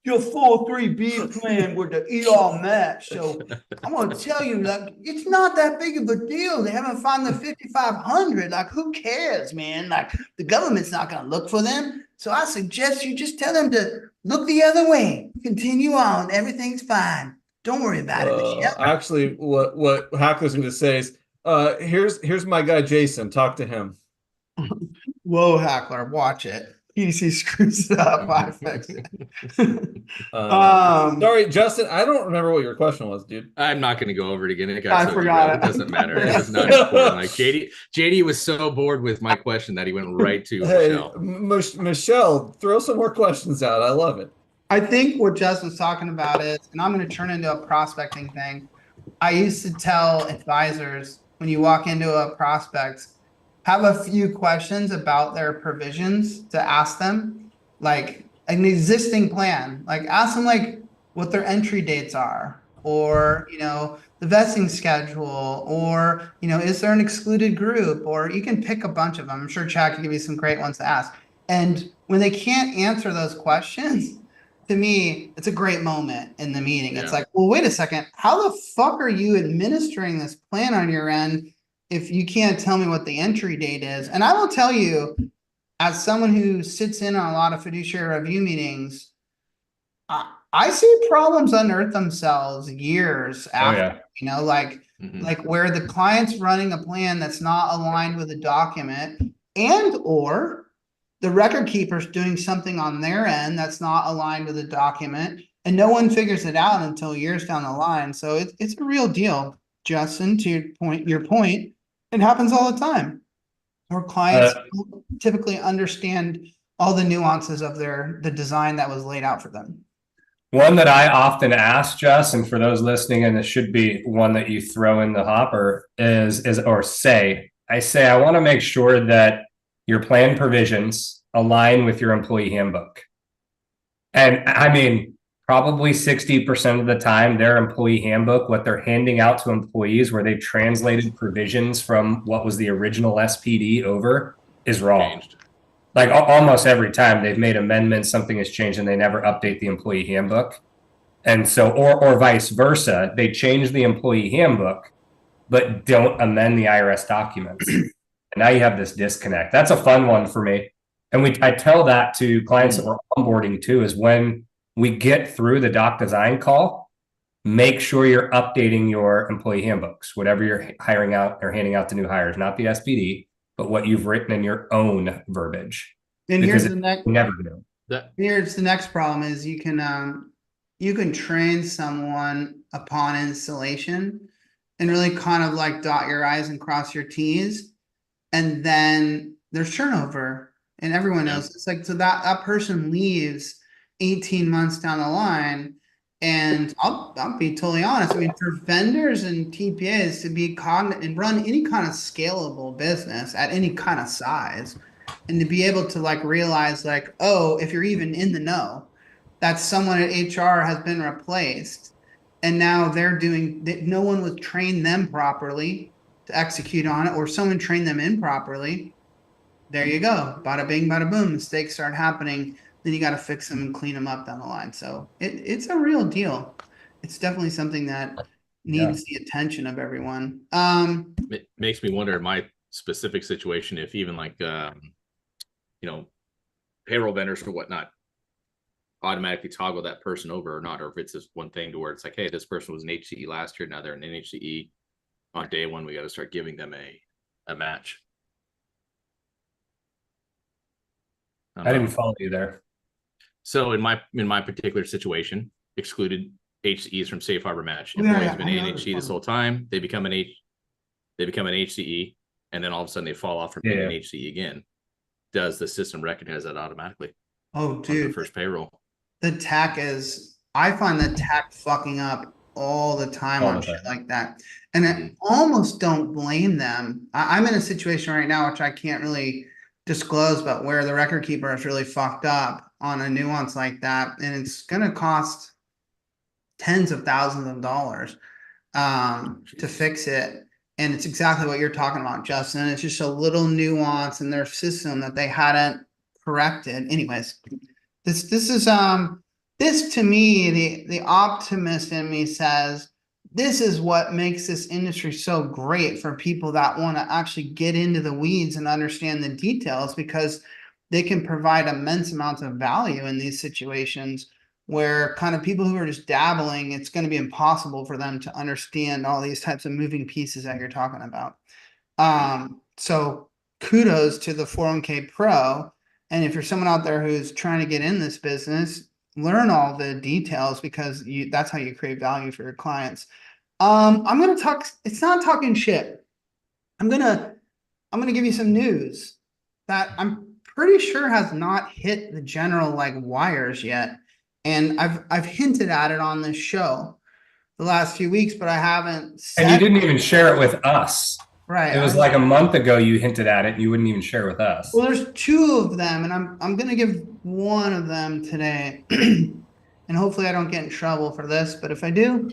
your 403B plan with the ER match. So I'm going to tell you, like, it's not that big of a deal. They haven't found the 5,500. Like, who cares, man? Like, the government's not going to look for them. So I suggest you just tell them to look the other way. Continue on. Everything's fine. Don't worry about it, Michelle. Actually, what Hackler's going to say is, here's my guy, Jason. Talk to him. Whoa, Hackler, watch it. PC screws it up. I fix it. Sorry, Justin. I don't remember what your question was, dude. I'm not going to go over it again. It forgot it doesn't matter. It's not important. Like JD was so bored with my question that he went right to Michelle. Michelle, throw some more questions out. I love it. I think what Justin's talking about is, and I'm going to turn into a prospecting thing. I used to tell advisors when you walk into a prospect, have a few questions about their provisions to ask them, like an existing plan. Like ask them like what their entry dates are, or the vesting schedule, or is there an excluded group, or you can pick a bunch of them. I'm sure Chad can give you some great ones to ask. And when they can't answer those questions, to me, it's a great moment in the meeting. Yeah. It's like, well, wait a second, how the fuck are you administering this plan on your end if you can't tell me what the entry date is? And I will tell you, as someone who sits in on a lot of fiduciary review meetings, I see problems unearth themselves years after, like where the client's running a plan that's not aligned with the document, and or the record keeper's doing something on their end that's not aligned with the document, and no one figures it out until years down the line. So it's a real deal, Justin, to your point. It happens all the time. Our clients typically understand all the nuances of the design that was laid out for them. One that I often ask, Jess, and for those listening, and this should be one that you throw in the hopper, I want to make sure that your plan provisions align with your employee handbook. And I mean, probably 60% of the time, their employee handbook, what they're handing out to employees, where they translated provisions from what was the original SPD over, is wrong. Changed. Like almost every time they've made amendments, something has changed, and they never update the employee handbook. And so, or vice versa, they change the employee handbook, but don't amend the IRS documents. And now you have this disconnect. That's a fun one for me. And I tell that to clients that we're onboarding too, is when we get through the doc design call, make sure you're updating your employee handbooks, whatever you're hiring out or handing out to new hires, not the SPD, but what you've written in your own verbiage. And here's the next. Never do. Here's the next problem: is you can train someone upon installation, and really kind of like dot your I's and cross your T's, and then there's turnover, and everyone knows it's like, so that person leaves 18 months down the line. And I'll be totally honest. I mean, for vendors and TPAs to be cognizant and run any kind of scalable business at any kind of size, and to be able to like realize like, oh, if you're even in the know, that someone at HR has been replaced, and now no one was trained them properly to execute on it, or someone trained them improperly. There you go. Bada bing, bada boom. Mistakes start happening. Then you got to fix them and clean them up down the line. So it's a real deal. It's definitely something that needs the attention of everyone. It makes me wonder in my specific situation, if even like, payroll vendors or whatnot automatically toggle that person over or not, or if it's this one thing to where it's like, hey, this person was an HCE last year, now they're an NHCE. On day one, we got to start giving them a match. I didn't follow you there. So in my particular situation, excluded HCEs from safe harbor match. Employee's been an NHCE this whole time. They become an HCE, and then all of a sudden they fall off from being an HCE again. Does the system recognize that automatically? Oh, dude, the first payroll. I find the TAC fucking up all the time All on the shit time. like that. And I almost don't blame them. I'm in a situation right now, which I can't really disclose, but where the record keeper is really fucked up on a nuance like that. And it's going to cost tens of thousands of dollars to fix it. And it's exactly what you're talking about, Justin. It's just a little nuance in their system that they hadn't corrected. Anyways, this is this to me, the optimist in me says this is what makes this industry so great for people that want to actually get into the weeds and understand the details, because they can provide immense amounts of value in these situations where kind of people who are just dabbling, it's going to be impossible for them to understand all these types of moving pieces that you're talking about. So kudos to the 401k Pro. And if you're someone out there who's trying to get in this business, learn all the details, because that's how you create value for your clients. I'm going to talk, it's not talking shit. I'm going to give you some news that I'm pretty sure has not hit the general like wires yet. And I've hinted at it on this show the last few weeks, but I haven't said And you didn't even share it with us. Right. It was like a month ago you hinted at it and you wouldn't even share with us. Well, there's two of them, and I'm gonna give one of them today. And hopefully I don't get in trouble for this, but if I do,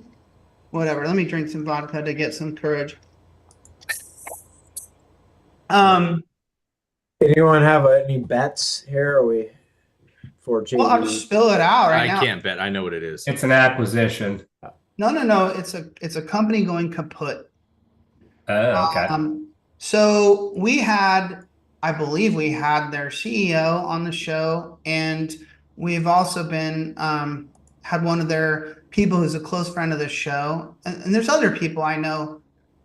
whatever. Let me drink some vodka to get some courage. Anyone have any bets here? Are we for JD? Well, I'll just spill it out right now. I can't bet. I know what it is. It's an acquisition. No. It's a company going kaput. Oh, okay. So we had, I believe we had their CEO on the show, and we've also been had one of their people who's a close friend of the show, and there's other people I know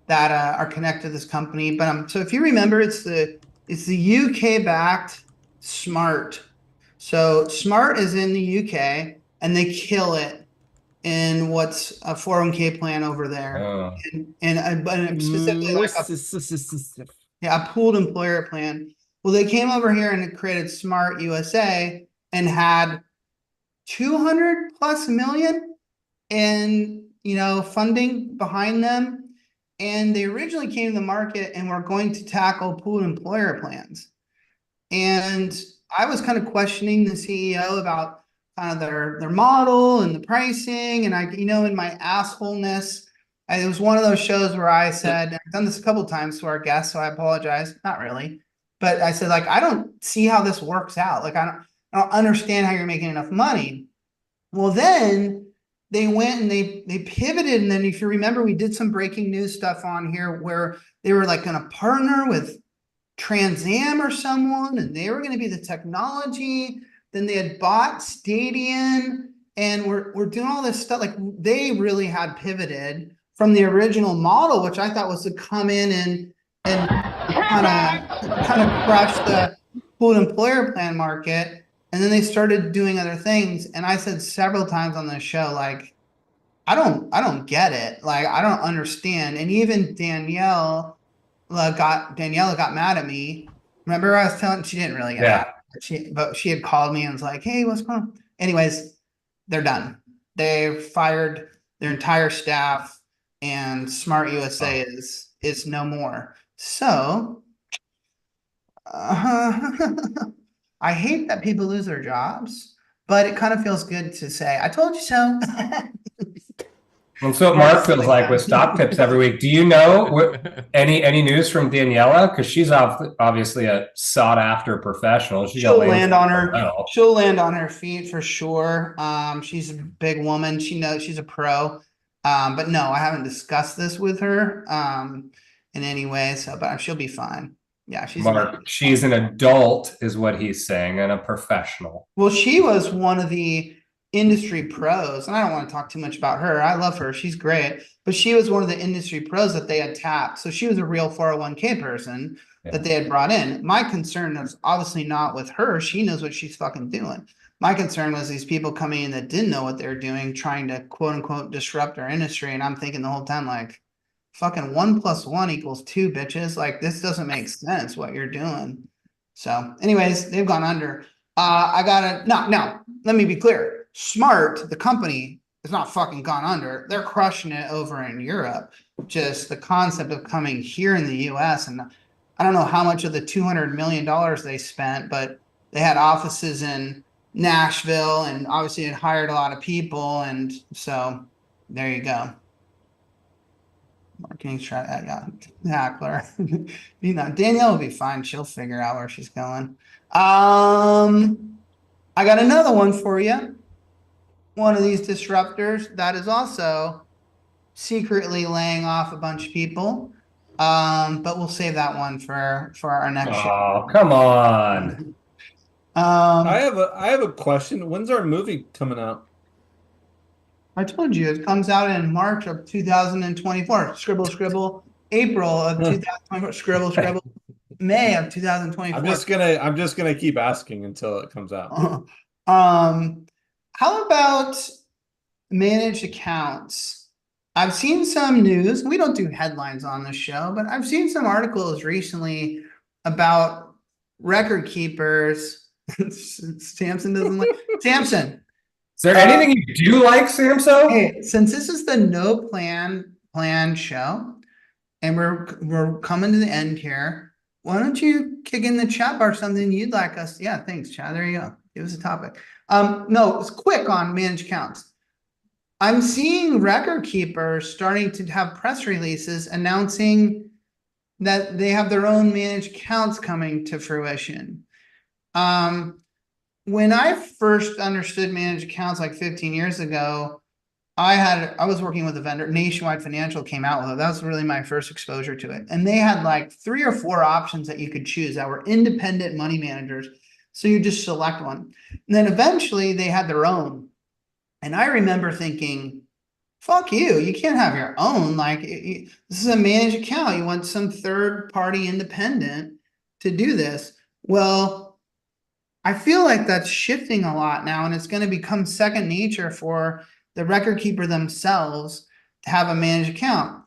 that are connected to this company. But so if you remember, it's the UK backed Smart. So Smart is in the UK, and they kill it in what's a 401k plan over there. Oh. And specifically like a pooled employer plan. Well, they came over here and created Smart USA and had 200 plus million in, funding behind them. And they originally came to the market and were going to tackle pooled employer plans. And I was kind of questioning the CEO about kind of their model and the pricing. And I, in my assholeness, it was one of those shows where I said, and I've done this a couple of times to our guests, so I apologize. Not really. But I said, like, I don't see how this works out. Like, I don't understand how you're making enough money. Well, then they went and they pivoted. And then if you remember, we did some breaking news stuff on here where they were like going to partner with Trans Am or someone, and they were going to be the technology. Then they had bought Stadion, and we're doing all this stuff. Like, they really had pivoted from the original model, which I thought was to come in and kind of crush the pooled employer plan market. And then they started doing other things. And I said several times on the show, like, I don't get it. Like, I don't understand. And even Daniela got mad at me. Remember, I was telling, she didn't really get mad, but she had called me and was like, hey, what's going on? Anyways, they're done. They fired their entire staff, and Smart USA is no more. So I hate that people lose their jobs, but it kind of feels good to say, I told you so. Well, so Mark feels like with stock tips every week. Do you know any news from Daniela? Because she's obviously a sought after professional. She'll land on her feet for sure. She's a big woman. She knows she's a pro. But no, I haven't discussed this with her in any way. So, but she'll be fine. Yeah, she's an adult, is what he's saying, and a professional. Well, she was one of the industry pros, and I don't want to talk too much about her. I love her. She's great. But she was one of the industry pros that they had tapped. So she was a real 401k person that they had brought in. My concern is obviously not with her. She knows what she's fucking doing. My concern was these people coming in that didn't know what they were doing, trying to quote unquote disrupt our industry. And I'm thinking the whole time, like, fucking 1 + 1 = 2, bitches. Like, this doesn't make sense what you're doing. So anyways, they've gone under. Let me be clear. Smart, the company, it's not fucking gone under. They're crushing it over in Europe. Just the concept of coming here in the US, and I don't know how much of the $200 million they spent, but they had offices in Nashville and obviously it hired a lot of people. And so there you go. Marketing strategy, Hackler. Danielle will be fine. She'll figure out where she's going. I got another one for you. One of these disruptors that is also secretly laying off a bunch of people. But we'll save that one for our next show. Oh, come on. I have a question. When's our movie coming out? I told you it comes out in March of 2024. Scribble, scribble. April of 2024. Scribble, scribble. May of 2024. I'm just gonna keep asking until it comes out. How about managed accounts? I've seen some news. We don't do headlines on the show, but I've seen some articles recently about record keepers. Samson doesn't like Samson. Is there anything you do like, Samso? Hey, since this is the no plan show, and we're coming to the end here, why don't you kick in the chat bar something you'd like us? Yeah, thanks, Chad. There you go. Give us a topic. No, it's quick on managed accounts. I'm seeing record keepers starting to have press releases announcing that they have their own managed accounts coming to fruition. When I first understood managed accounts like 15 years ago, I was working with a vendor, Nationwide Financial came out with it. That was really my first exposure to it. And they had like 3 or 4 options that you could choose that were independent money managers. So you just select one. And then eventually they had their own. And I remember thinking, fuck you, you can't have your own. Like this is a managed account. You want some third party independent to do this. Well, I feel like that's shifting a lot now, and it's going to become second nature for the record keeper themselves to have a managed account.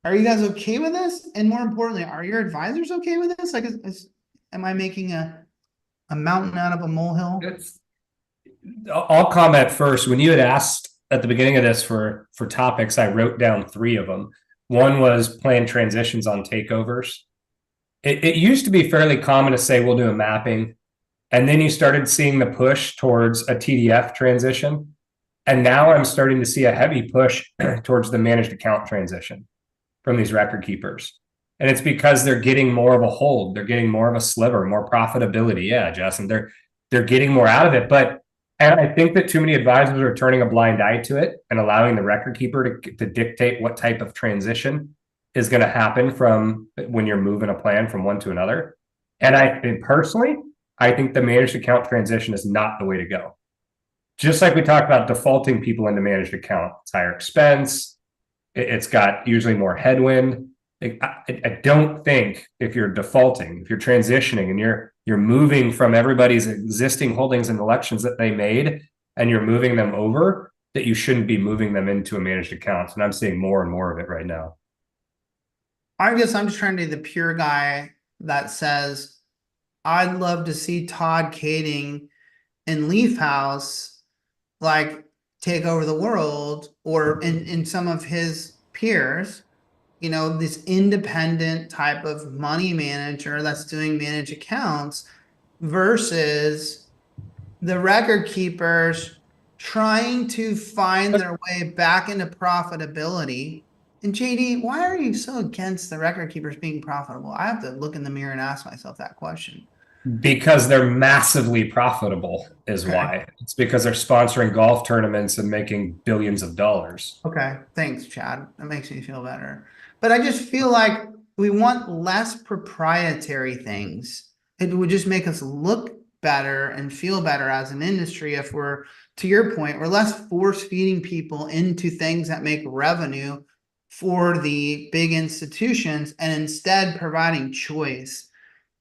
Are you guys okay with this? And more importantly, are your advisors okay with this? Like, am I making a mountain out of a molehill? I'll comment first. When you had asked at the beginning of this for topics, I wrote down 3 of them. One was planned transitions on takeovers. It used to be fairly common to say we'll do a mapping. And then you started seeing the push towards a TDF transition. And now I'm starting to see a heavy push towards the managed account transition from these record keepers. And it's because they're getting more of a hold. They're getting more of a sliver, more profitability. Yeah, Justin, they're getting more out of it. And I think that too many advisors are turning a blind eye to it and allowing the record keeper to dictate what type of transition is going to happen from when you're moving a plan from one to another. And personally, I think the managed account transition is not the way to go. Just like we talked about defaulting people into managed account, it's higher expense. It's got usually more headwind. I don't think if you're defaulting, if you're transitioning and you're moving from everybody's existing holdings and elections that they made and you're moving them over, that you shouldn't be moving them into a managed account. And I'm seeing more and more of it right now. I guess I'm just trying to be the pure guy that says, I'd love to see Todd Kading and Leaf House like take over the world, or in some of his peers, this independent type of money manager that's doing managed accounts versus the record keepers trying to find their way back into profitability. And JD, why are you so against the record keepers being profitable? I have to look in the mirror and ask myself that question. Because they're massively profitable is why. It's because they're sponsoring golf tournaments and making billions of dollars. Okay. Thanks, Chad. That makes me feel better. But I just feel like we want less proprietary things. It would just make us look better and feel better as an industry if we're, to your point, we're less force feeding people into things that make revenue for the big institutions and instead providing choice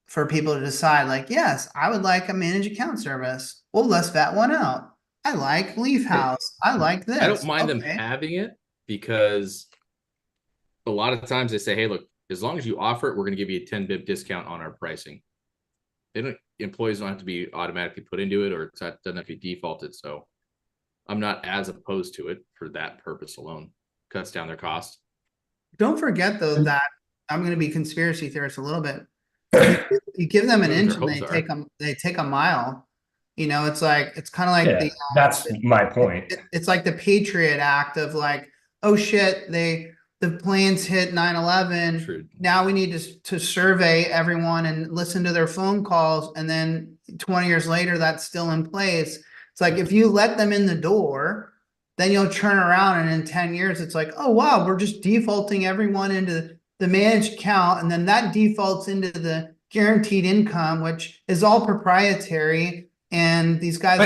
for people to decide, like, yes, I would like a managed account service. Well, let's vet one out. I like Leaf House. I like this. I don't mind them having it because a lot of times they say, hey, look, as long as you offer it, we're going to give you a 10 bip discount on our pricing. Employees don't have to be automatically put into it, or it doesn't have to be defaulted. So I'm not as opposed to it for that purpose alone. Cuts down their costs. Don't forget though that I'm going to be conspiracy theorist a little bit. You give them an inch and they take a mile. You know, it's like it's kind of like that's my point. It's like the Patriot Act of like, oh shit, the planes hit 9/11. True. Now we need to survey everyone and listen to their phone calls, and then 20 years later that's still in place. It's like if you let them in the door, then you'll turn around and in 10 years it's like, oh wow, we're just defaulting everyone into the managed account, and then that defaults into the guaranteed income, which is all proprietary. And these guys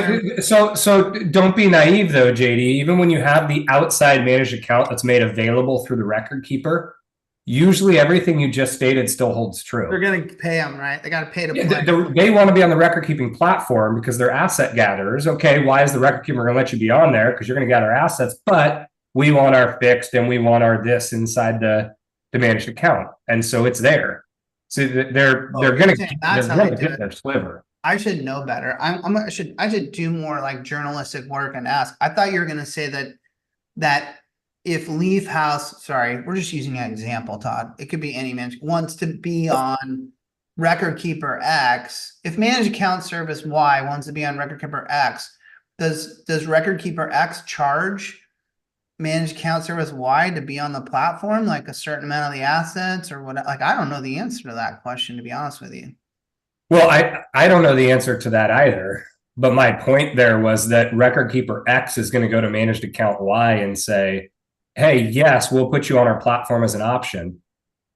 so don't be naive though, JD. Even when you have the outside managed account that's made available through the record keeper, usually everything you just stated still holds true. They're going to pay them, right? They got to pay to play. They want to be on the record keeping platform because they're asset gatherers. Okay, why is the record keeper going to let you be on there? Because you're going to gather assets, but we want our fixed and we want our this inside the managed account, and so it's there. So they're going to get their sliver. I should know better. I should do more like journalistic work and ask. I thought you were going to say that if Leaf House, sorry, we're just using an example, Todd. It could be any man wants to be on Record Keeper X. If managed account service Y wants to be on Record Keeper X, does Record Keeper X charge managed account service Y to be on the platform, like a certain amount of the assets or what? Like, I don't know the answer to that question, to be honest with you. Well, I don't know the answer to that either. But my point there was that Record Keeper X is going to go to managed account Y and say, hey, yes, we'll put you on our platform as an option,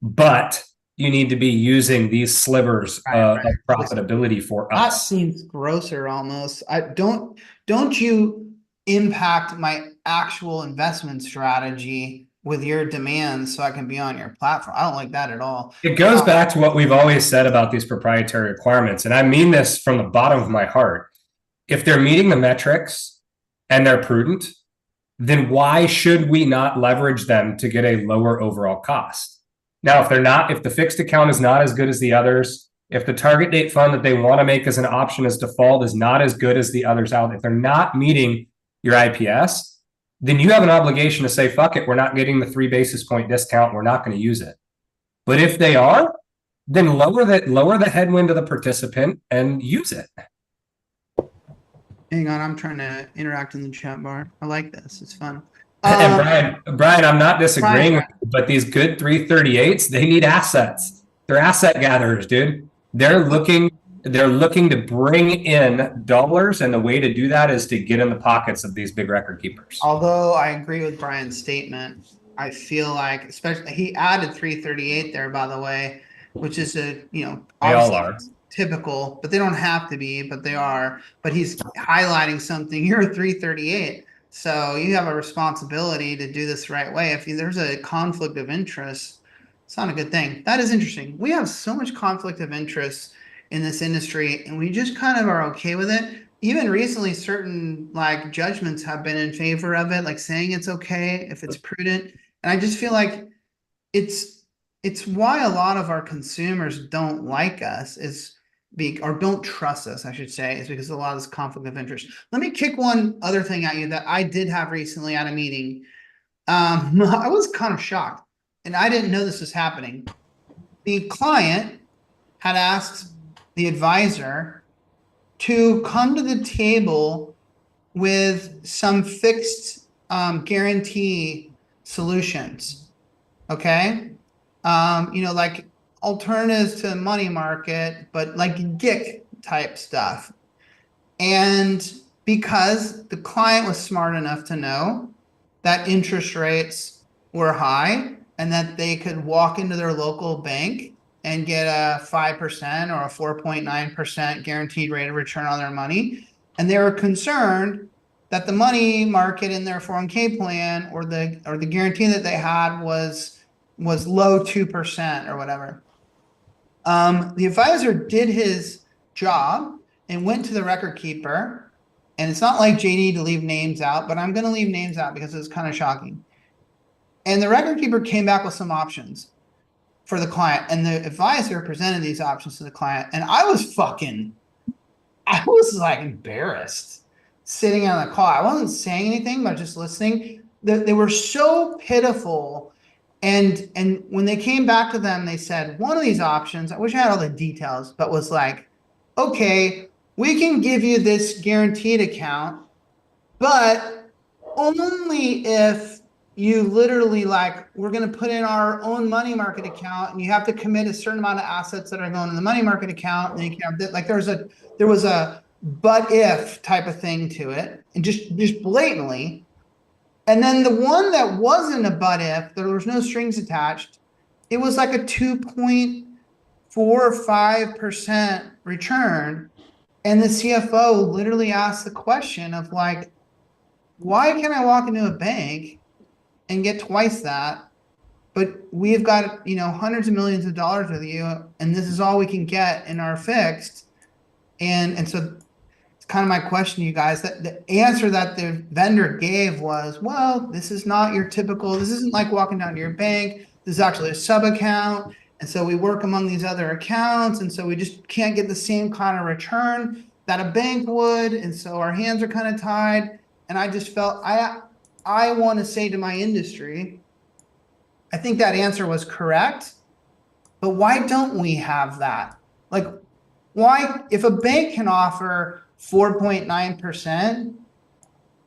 but you need to be using these slivers of profitability for us. That seems grosser almost. Don't you impact my actual investment strategy with your demands so I can be on your platform. I don't like that at all. It goes back to what we've always said about these proprietary requirements. And I mean this from the bottom of my heart. If they're meeting the metrics and they're prudent, then why should we not leverage them to get a lower overall cost? Now, if they're not, if the fixed account is not as good as the others, if the target date fund that they want to make as an option as default is not as good as the others out, if they're not meeting your IPS, then you have an obligation to say, fuck it, we're not getting the 3 basis point discount. We're not going to use it. But if they are, then lower the headwind to the participant and use it. Hang on, I'm trying to interact in the chat bar. I like this. It's fun. And Brian, I'm not disagreeing with you, but these good 338s, they need assets. They're asset gatherers, dude. They're looking to bring in dollars, and the way to do that is to get in the pockets of these big record keepers. Although I agree with Brian's statement, I feel like, especially he added 338 there, by the way, which is they all are typical, but they don't have to be, but they are. But he's highlighting something. You're a 338, so you have a responsibility to do this the right way. If there's a conflict of interest, it's not a good thing. That is interesting. We have so much conflict of interest in this industry, and we just kind of are okay with it. Even recently, certain like judgments have been in favor of it, like saying it's okay if it's prudent. And I just feel like it's why a lot of our consumers don't like us or don't trust us, I should say, is because of a lot of this conflict of interest. Let me kick one other thing at you that I did have recently at a meeting. I was kind of shocked, and I didn't know this was happening. The client had asked the advisor to come to the table with some fixed guarantee solutions. Okay. Like alternatives to money market, but like GIC type stuff. And because the client was smart enough to know that interest rates were high and that they could walk into their local bank and get a 5% or a 4.9% guaranteed rate of return on their money. And they were concerned that the money market in their 401k plan or the guarantee that they had was low 2% or whatever. The advisor did his job and went to the record keeper. And it's not like JD to leave names out, but I'm going to leave names out because it's kind of shocking. And the record keeper came back with some options for the client, and the advisor presented these options to the client, and I was like embarrassed. sitting on the call. I wasn't saying anything, but just listening. They were so pitiful. And when they came back to them, they said, one of these options, I wish I had all the details, but was like, okay, we can give you this guaranteed account, but only if you literally we're going to put in our own money market account, and you have to commit a certain amount of assets that are going in the money market account. And you can have there was a but if type of thing to it, and just blatantly. And then the one that wasn't a but if, there was no strings attached, it was like a 2.45% return. And the CFO literally asked the question of why can't I walk into a bank and get twice that, but we've got, hundreds of millions of dollars with you, and this is all we can get in our fixed. And so it's kind of my question to you guys, that the answer that the vendor gave was, well, this isn't like walking down to your bank. This is actually a sub account. And so we work among these other accounts. And so we just can't get the same kind of return that a bank would. And so our hands are kind of tied. And I just felt, I want to say to my industry, I think that answer was correct, but why don't we have that? Why, if a bank can offer 4.9%,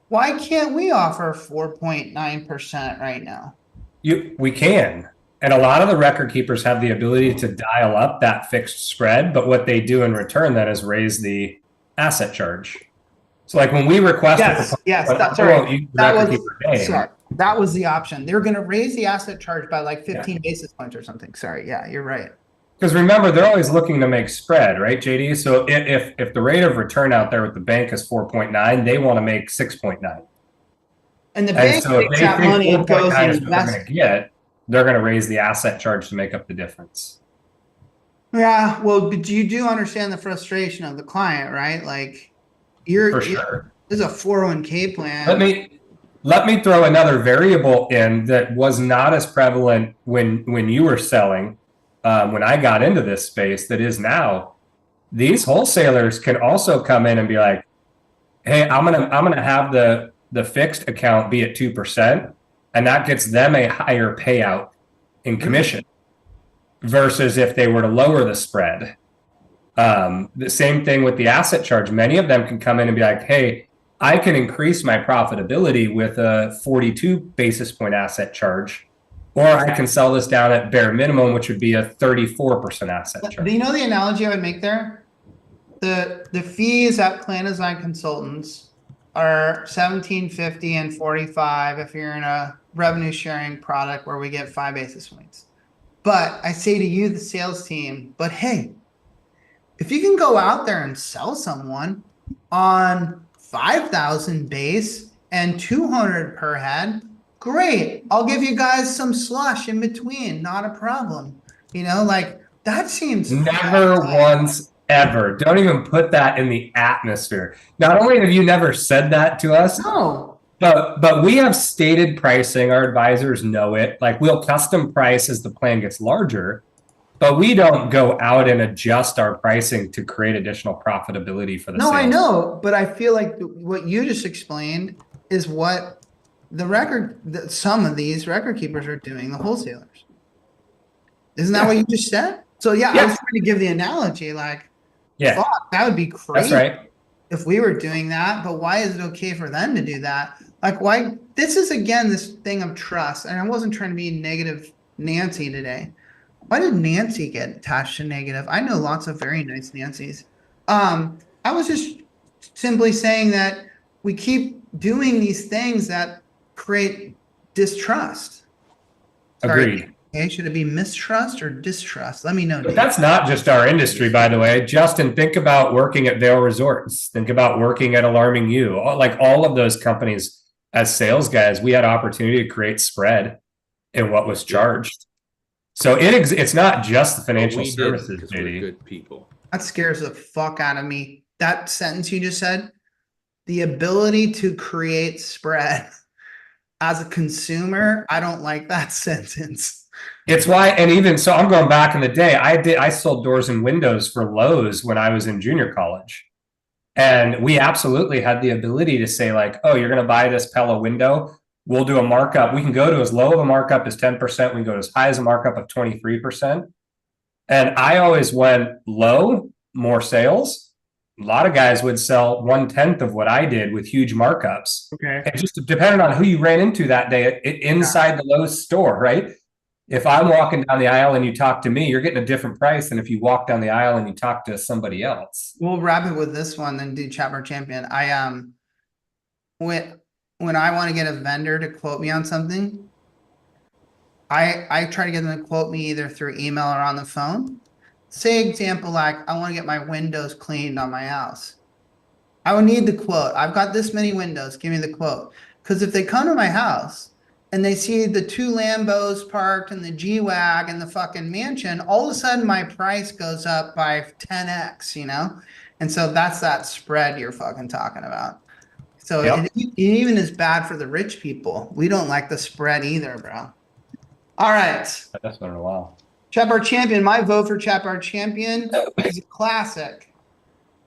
why can't we offer 4.9% right now? We can. And a lot of the record keepers have the ability to dial up that fixed spread, but what they do in return then is raise the asset charge. So when we request that was the option. They're going to raise the asset charge by 15 basis points or something. Sorry. Yeah, you're right. Because remember, they're always looking to make spread, right, JD? So if the rate of return out there with the bank is 4.9, they want to make 6.9. And the bank takes that money and goes and invests. They're going to raise the asset charge to make up the difference. Yeah, well, but you do understand the frustration of the client, right? For sure. This is a 401k plan. Let me throw another variable in that was not as prevalent when you were selling. When I got into this space, that is now, these wholesalers can also come in and be like, hey, I'm gonna have the fixed account be at 2%, and that gets them a higher payout in commission versus if they were to lower the spread. The same thing with the asset charge. Many of them can come in and be like, hey, I can increase my profitability with a 42 basis point asset charge, or I can sell this down at bare minimum, which would be a 34% asset charge. Do you know the analogy I would make there? The fees at Plan Design Consultants are $17.50 and $45 if you're in a revenue sharing product where we get 5 basis points. But I say to you, the sales team, but hey, if you can go out there and sell someone on 5,000 base and 200 per head, great. I'll give you guys some slush in between. Not a problem. That seems never once ever. Don't even put that in the atmosphere. Not only have you never said that to us, no, but we have stated pricing. Our advisors know it. We'll custom price as the plan gets larger, but we don't go out and adjust our pricing to create additional profitability for the sales. I know, but I feel like what you just explained is what some of these record keepers are doing, the wholesalers. Isn't that what you just said? So I was trying to give the analogy, fuck, that would be crazy. That's right. If we were doing that, but why is it okay for them to do that? Why? This is again this thing of trust, and I wasn't trying to be negative Nancy today. Why did Nancy get attached to negative? I know lots of very nice Nancys. I was just simply saying that we keep doing these things that create distrust. Agreed. Okay, should it be mistrust or distrust? Let me know. But that's not just our industry, by the way. Justin, think about working at Vail Resorts. Think about working at Alarming You. All of those companies, as sales guys, we had opportunity to create spread in what was charged. So it's not just the financial services, JD. We're good people. That scares the fuck out of me. That sentence you just said, the ability to create spread. As a consumer, I don't like that sentence. It's why, and even so, I'm going back in the day. I sold doors and windows for Lowe's when I was in junior college. And we absolutely had the ability to say like, oh, you're going to buy this Pella window. We'll do a markup. We can go to as low of a markup as 10%. We can go to as high as a markup of 23%. And I always went low, more sales. A lot of guys would sell 1/10 of what I did with huge markups. Okay. And just depending on who you ran into that day inside the Lowe's store, right? If I'm walking down the aisle and you talk to me, you're getting a different price than if you walk down the aisle and you talk to somebody else. We'll wrap it with this one, then do chat bar champion. When I want to get a vendor to quote me on something, I try to get them to quote me either through email or on the phone. Say example, like I want to get my windows cleaned on my house. I would need the quote. I've got this many windows. Give me the quote. Because if they come to my house and they see the 2 Lambos parked and the G-Wag and the fucking mansion, all of a sudden my price goes up by 10x, you know? And so that's that spread you're fucking talking about. So it even is bad for the rich people. We don't like the spread either, bro. All right. That's been a while. Chat bar champion. My vote for chat bar champion is a classic.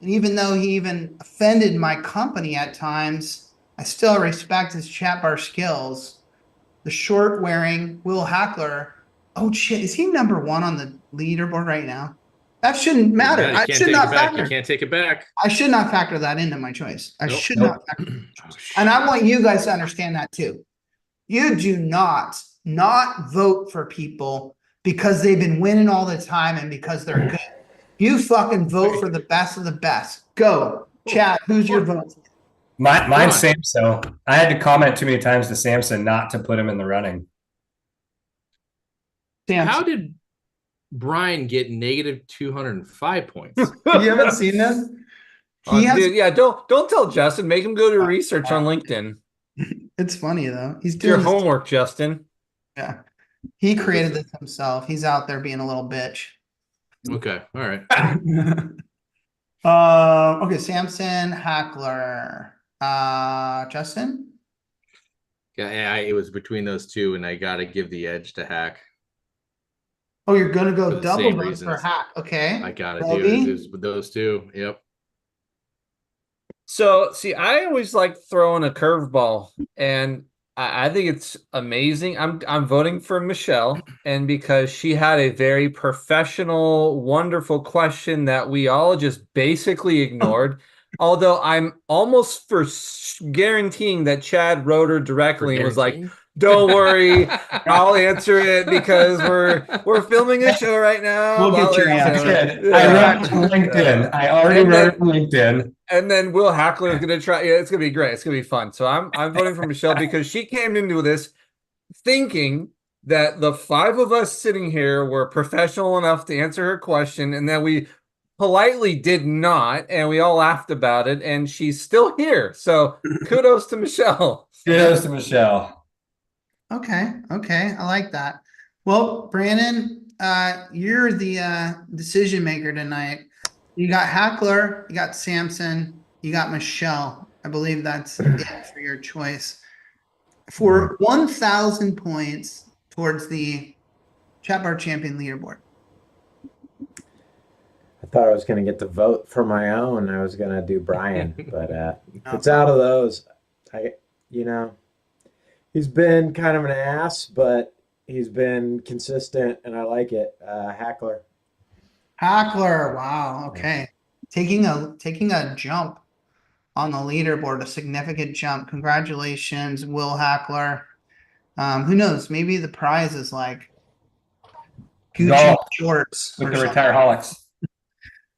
And even though he even offended my company at times, I still respect his chat bar skills. The short wearing Will Hackler. Oh shit, is he number 1 on the leaderboard right now? That shouldn't matter. I should not factor. You can't take it back. I should not factor that into my choice. I should not factor. And I want you guys to understand that too. You do not vote for people because they've been winning all the time and because they're good. You fucking vote for the best of the best. Go. Chat, who's your vote? Mine's Samson. I had to comment too many times to Samson not to put him in the running. Samson. How did Brian get negative 205 points? You haven't seen this? Dude, yeah, don't tell Justin. Make him go do research on LinkedIn. It's funny though. He's Do your doing homework, Justin. Yeah. He created this himself. He's out there being a little bitch. Okay, all right. Okay, Samson, Hackler. Justin? Yeah, it was between those two, and I got to give the edge to Hack. Oh, you're gonna go For the double same votes for reasons. Hack. Okay. I got to Bobby? do it with those two. Yep. So, see, I always like throwing a curveball, and I think it's amazing. I'm voting for Michelle, and because she had a very professional, wonderful question that we all just basically ignored. Although I'm almost for guaranteeing that Chad wrote her directly and was like, "Don't worry, I'll answer it because we're filming a show right now." We'll get your answer. I wrote on LinkedIn. I already wrote on LinkedIn. And then Will Hackler is going to try. Yeah, it's going to be great. It's going to be fun. So I'm voting for Michelle because she came into this thinking that the 5 of us sitting here were professional enough to answer her question, and that we politely did not, and we all laughed about it, and she's still here. So kudos to Michelle. Kudos to Michelle. Okay. I like that. Well, Brandon, you're the decision maker tonight. You got Hackler, you got Samson, you got Michelle. I believe that's it for your choice. For 1,000 points towards the Chat Bar Champion leaderboard. I thought I was going to get the vote for my own. I was going to do Brian, but if it's out of those, he's been kind of an ass, but he's been consistent, and I like it. Hackler. Wow. Okay. Taking a jump on the leaderboard, a significant jump. Congratulations, Will Hackler. Who knows? Maybe the prize is like Gucci shorts with or the something. Retireholics.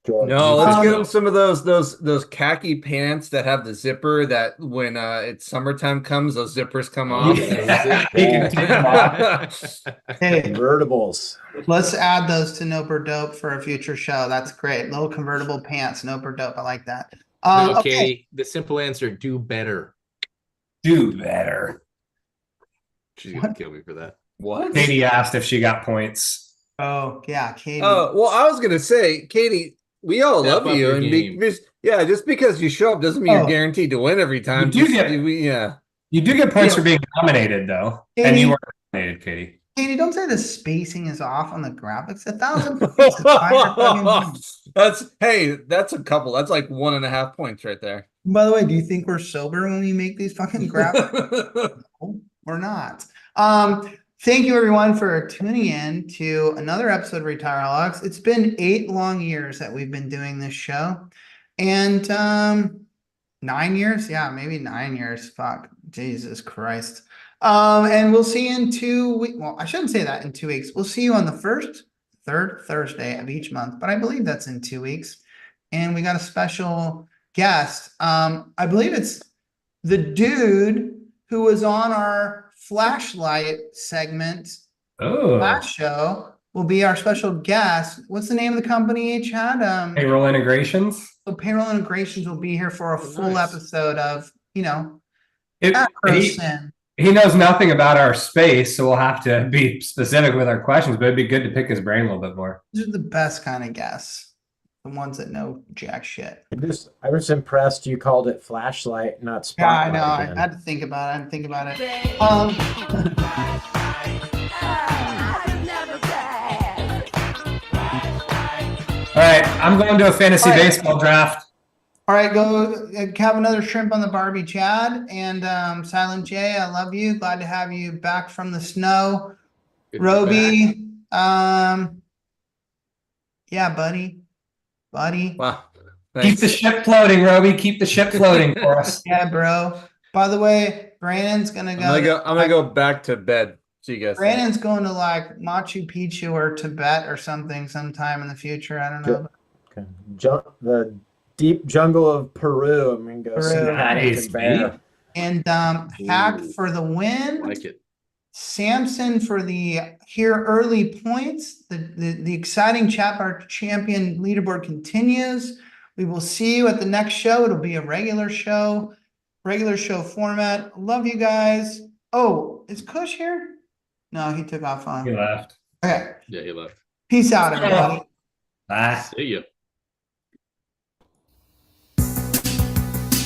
No, let's get him some of those khaki pants that have the zipper that when it's summertime comes, those zippers come off. Hey, Convertibles. let's add those to Nope or Dope for a future show. That's great. Little convertible pants, Nope or Dope. I like that. Okay, Okay. the simple answer: do better. Do better. She's gonna kill me for that. What? Katie asked if she got points. Oh, yeah, Katie. Oh, well, I was gonna say, Katie, we all Step love up you, your and game. just because you show up doesn't mean you're guaranteed to win every time. You do get points for being nominated, though, and Katie. you were nominated, Katie. Katie, don't say the spacing is off on the graphics. 1,000 points is fire fucking money. That's a couple. That's like 1.5 points right there. By the way, do you think we're sober when we make these fucking graphics? No, we're not. Thank you everyone for tuning in to another episode of Retireholics. It's been 8 long years that we've been doing this show. And 9 years? Yeah, maybe 9 years. Fuck. Jesus Christ. And we'll see you in 2 weeks. Well, I shouldn't say that in 2 weeks. We'll see you on the third Thursday of each month, but I believe that's in 2 weeks. And we got a special guest. I believe it's the dude who was on our flashlight segment last show will be our special guest. What's the name of the company, Chad? Payroll Integrations. So Payroll Integrations will be here for a full episode of, He knows nothing about our space, so we'll have to be specific with our questions, but it'd be good to pick his brain a little bit more. These are the best kind of guests. The ones that know jack shit. I was impressed you called it flashlight, not spotlight. Yeah, I know. Again. I had to think about it. All right, I'm going to a fantasy baseball draft. All right, go have another shrimp on the Barbie, Chad. And Silent J, I love you. Glad to have you back from the snow. Roby, yeah, buddy. Wow. Thanks. Keep the ship floating, Roby. Keep the ship floating for us. Yeah, bro. By the way, Brandon's gonna go. I'm gonna go back to bed. See you guys. Brandon's going to like Machu Picchu or Tibet or something sometime in the future. I don't know. Okay. The deep jungle of Peru. I'm gonna go see Paddington Bear. And Hack for the win. I like it. Samson for the here early points. The exciting chat bar champion leaderboard continues. We will see you at the next show. It'll be a regular show format. Love you guys. Oh, is Kush here? No, he took off on. He left. Okay. Yeah, he left. Peace out, everybody. Bye. See ya.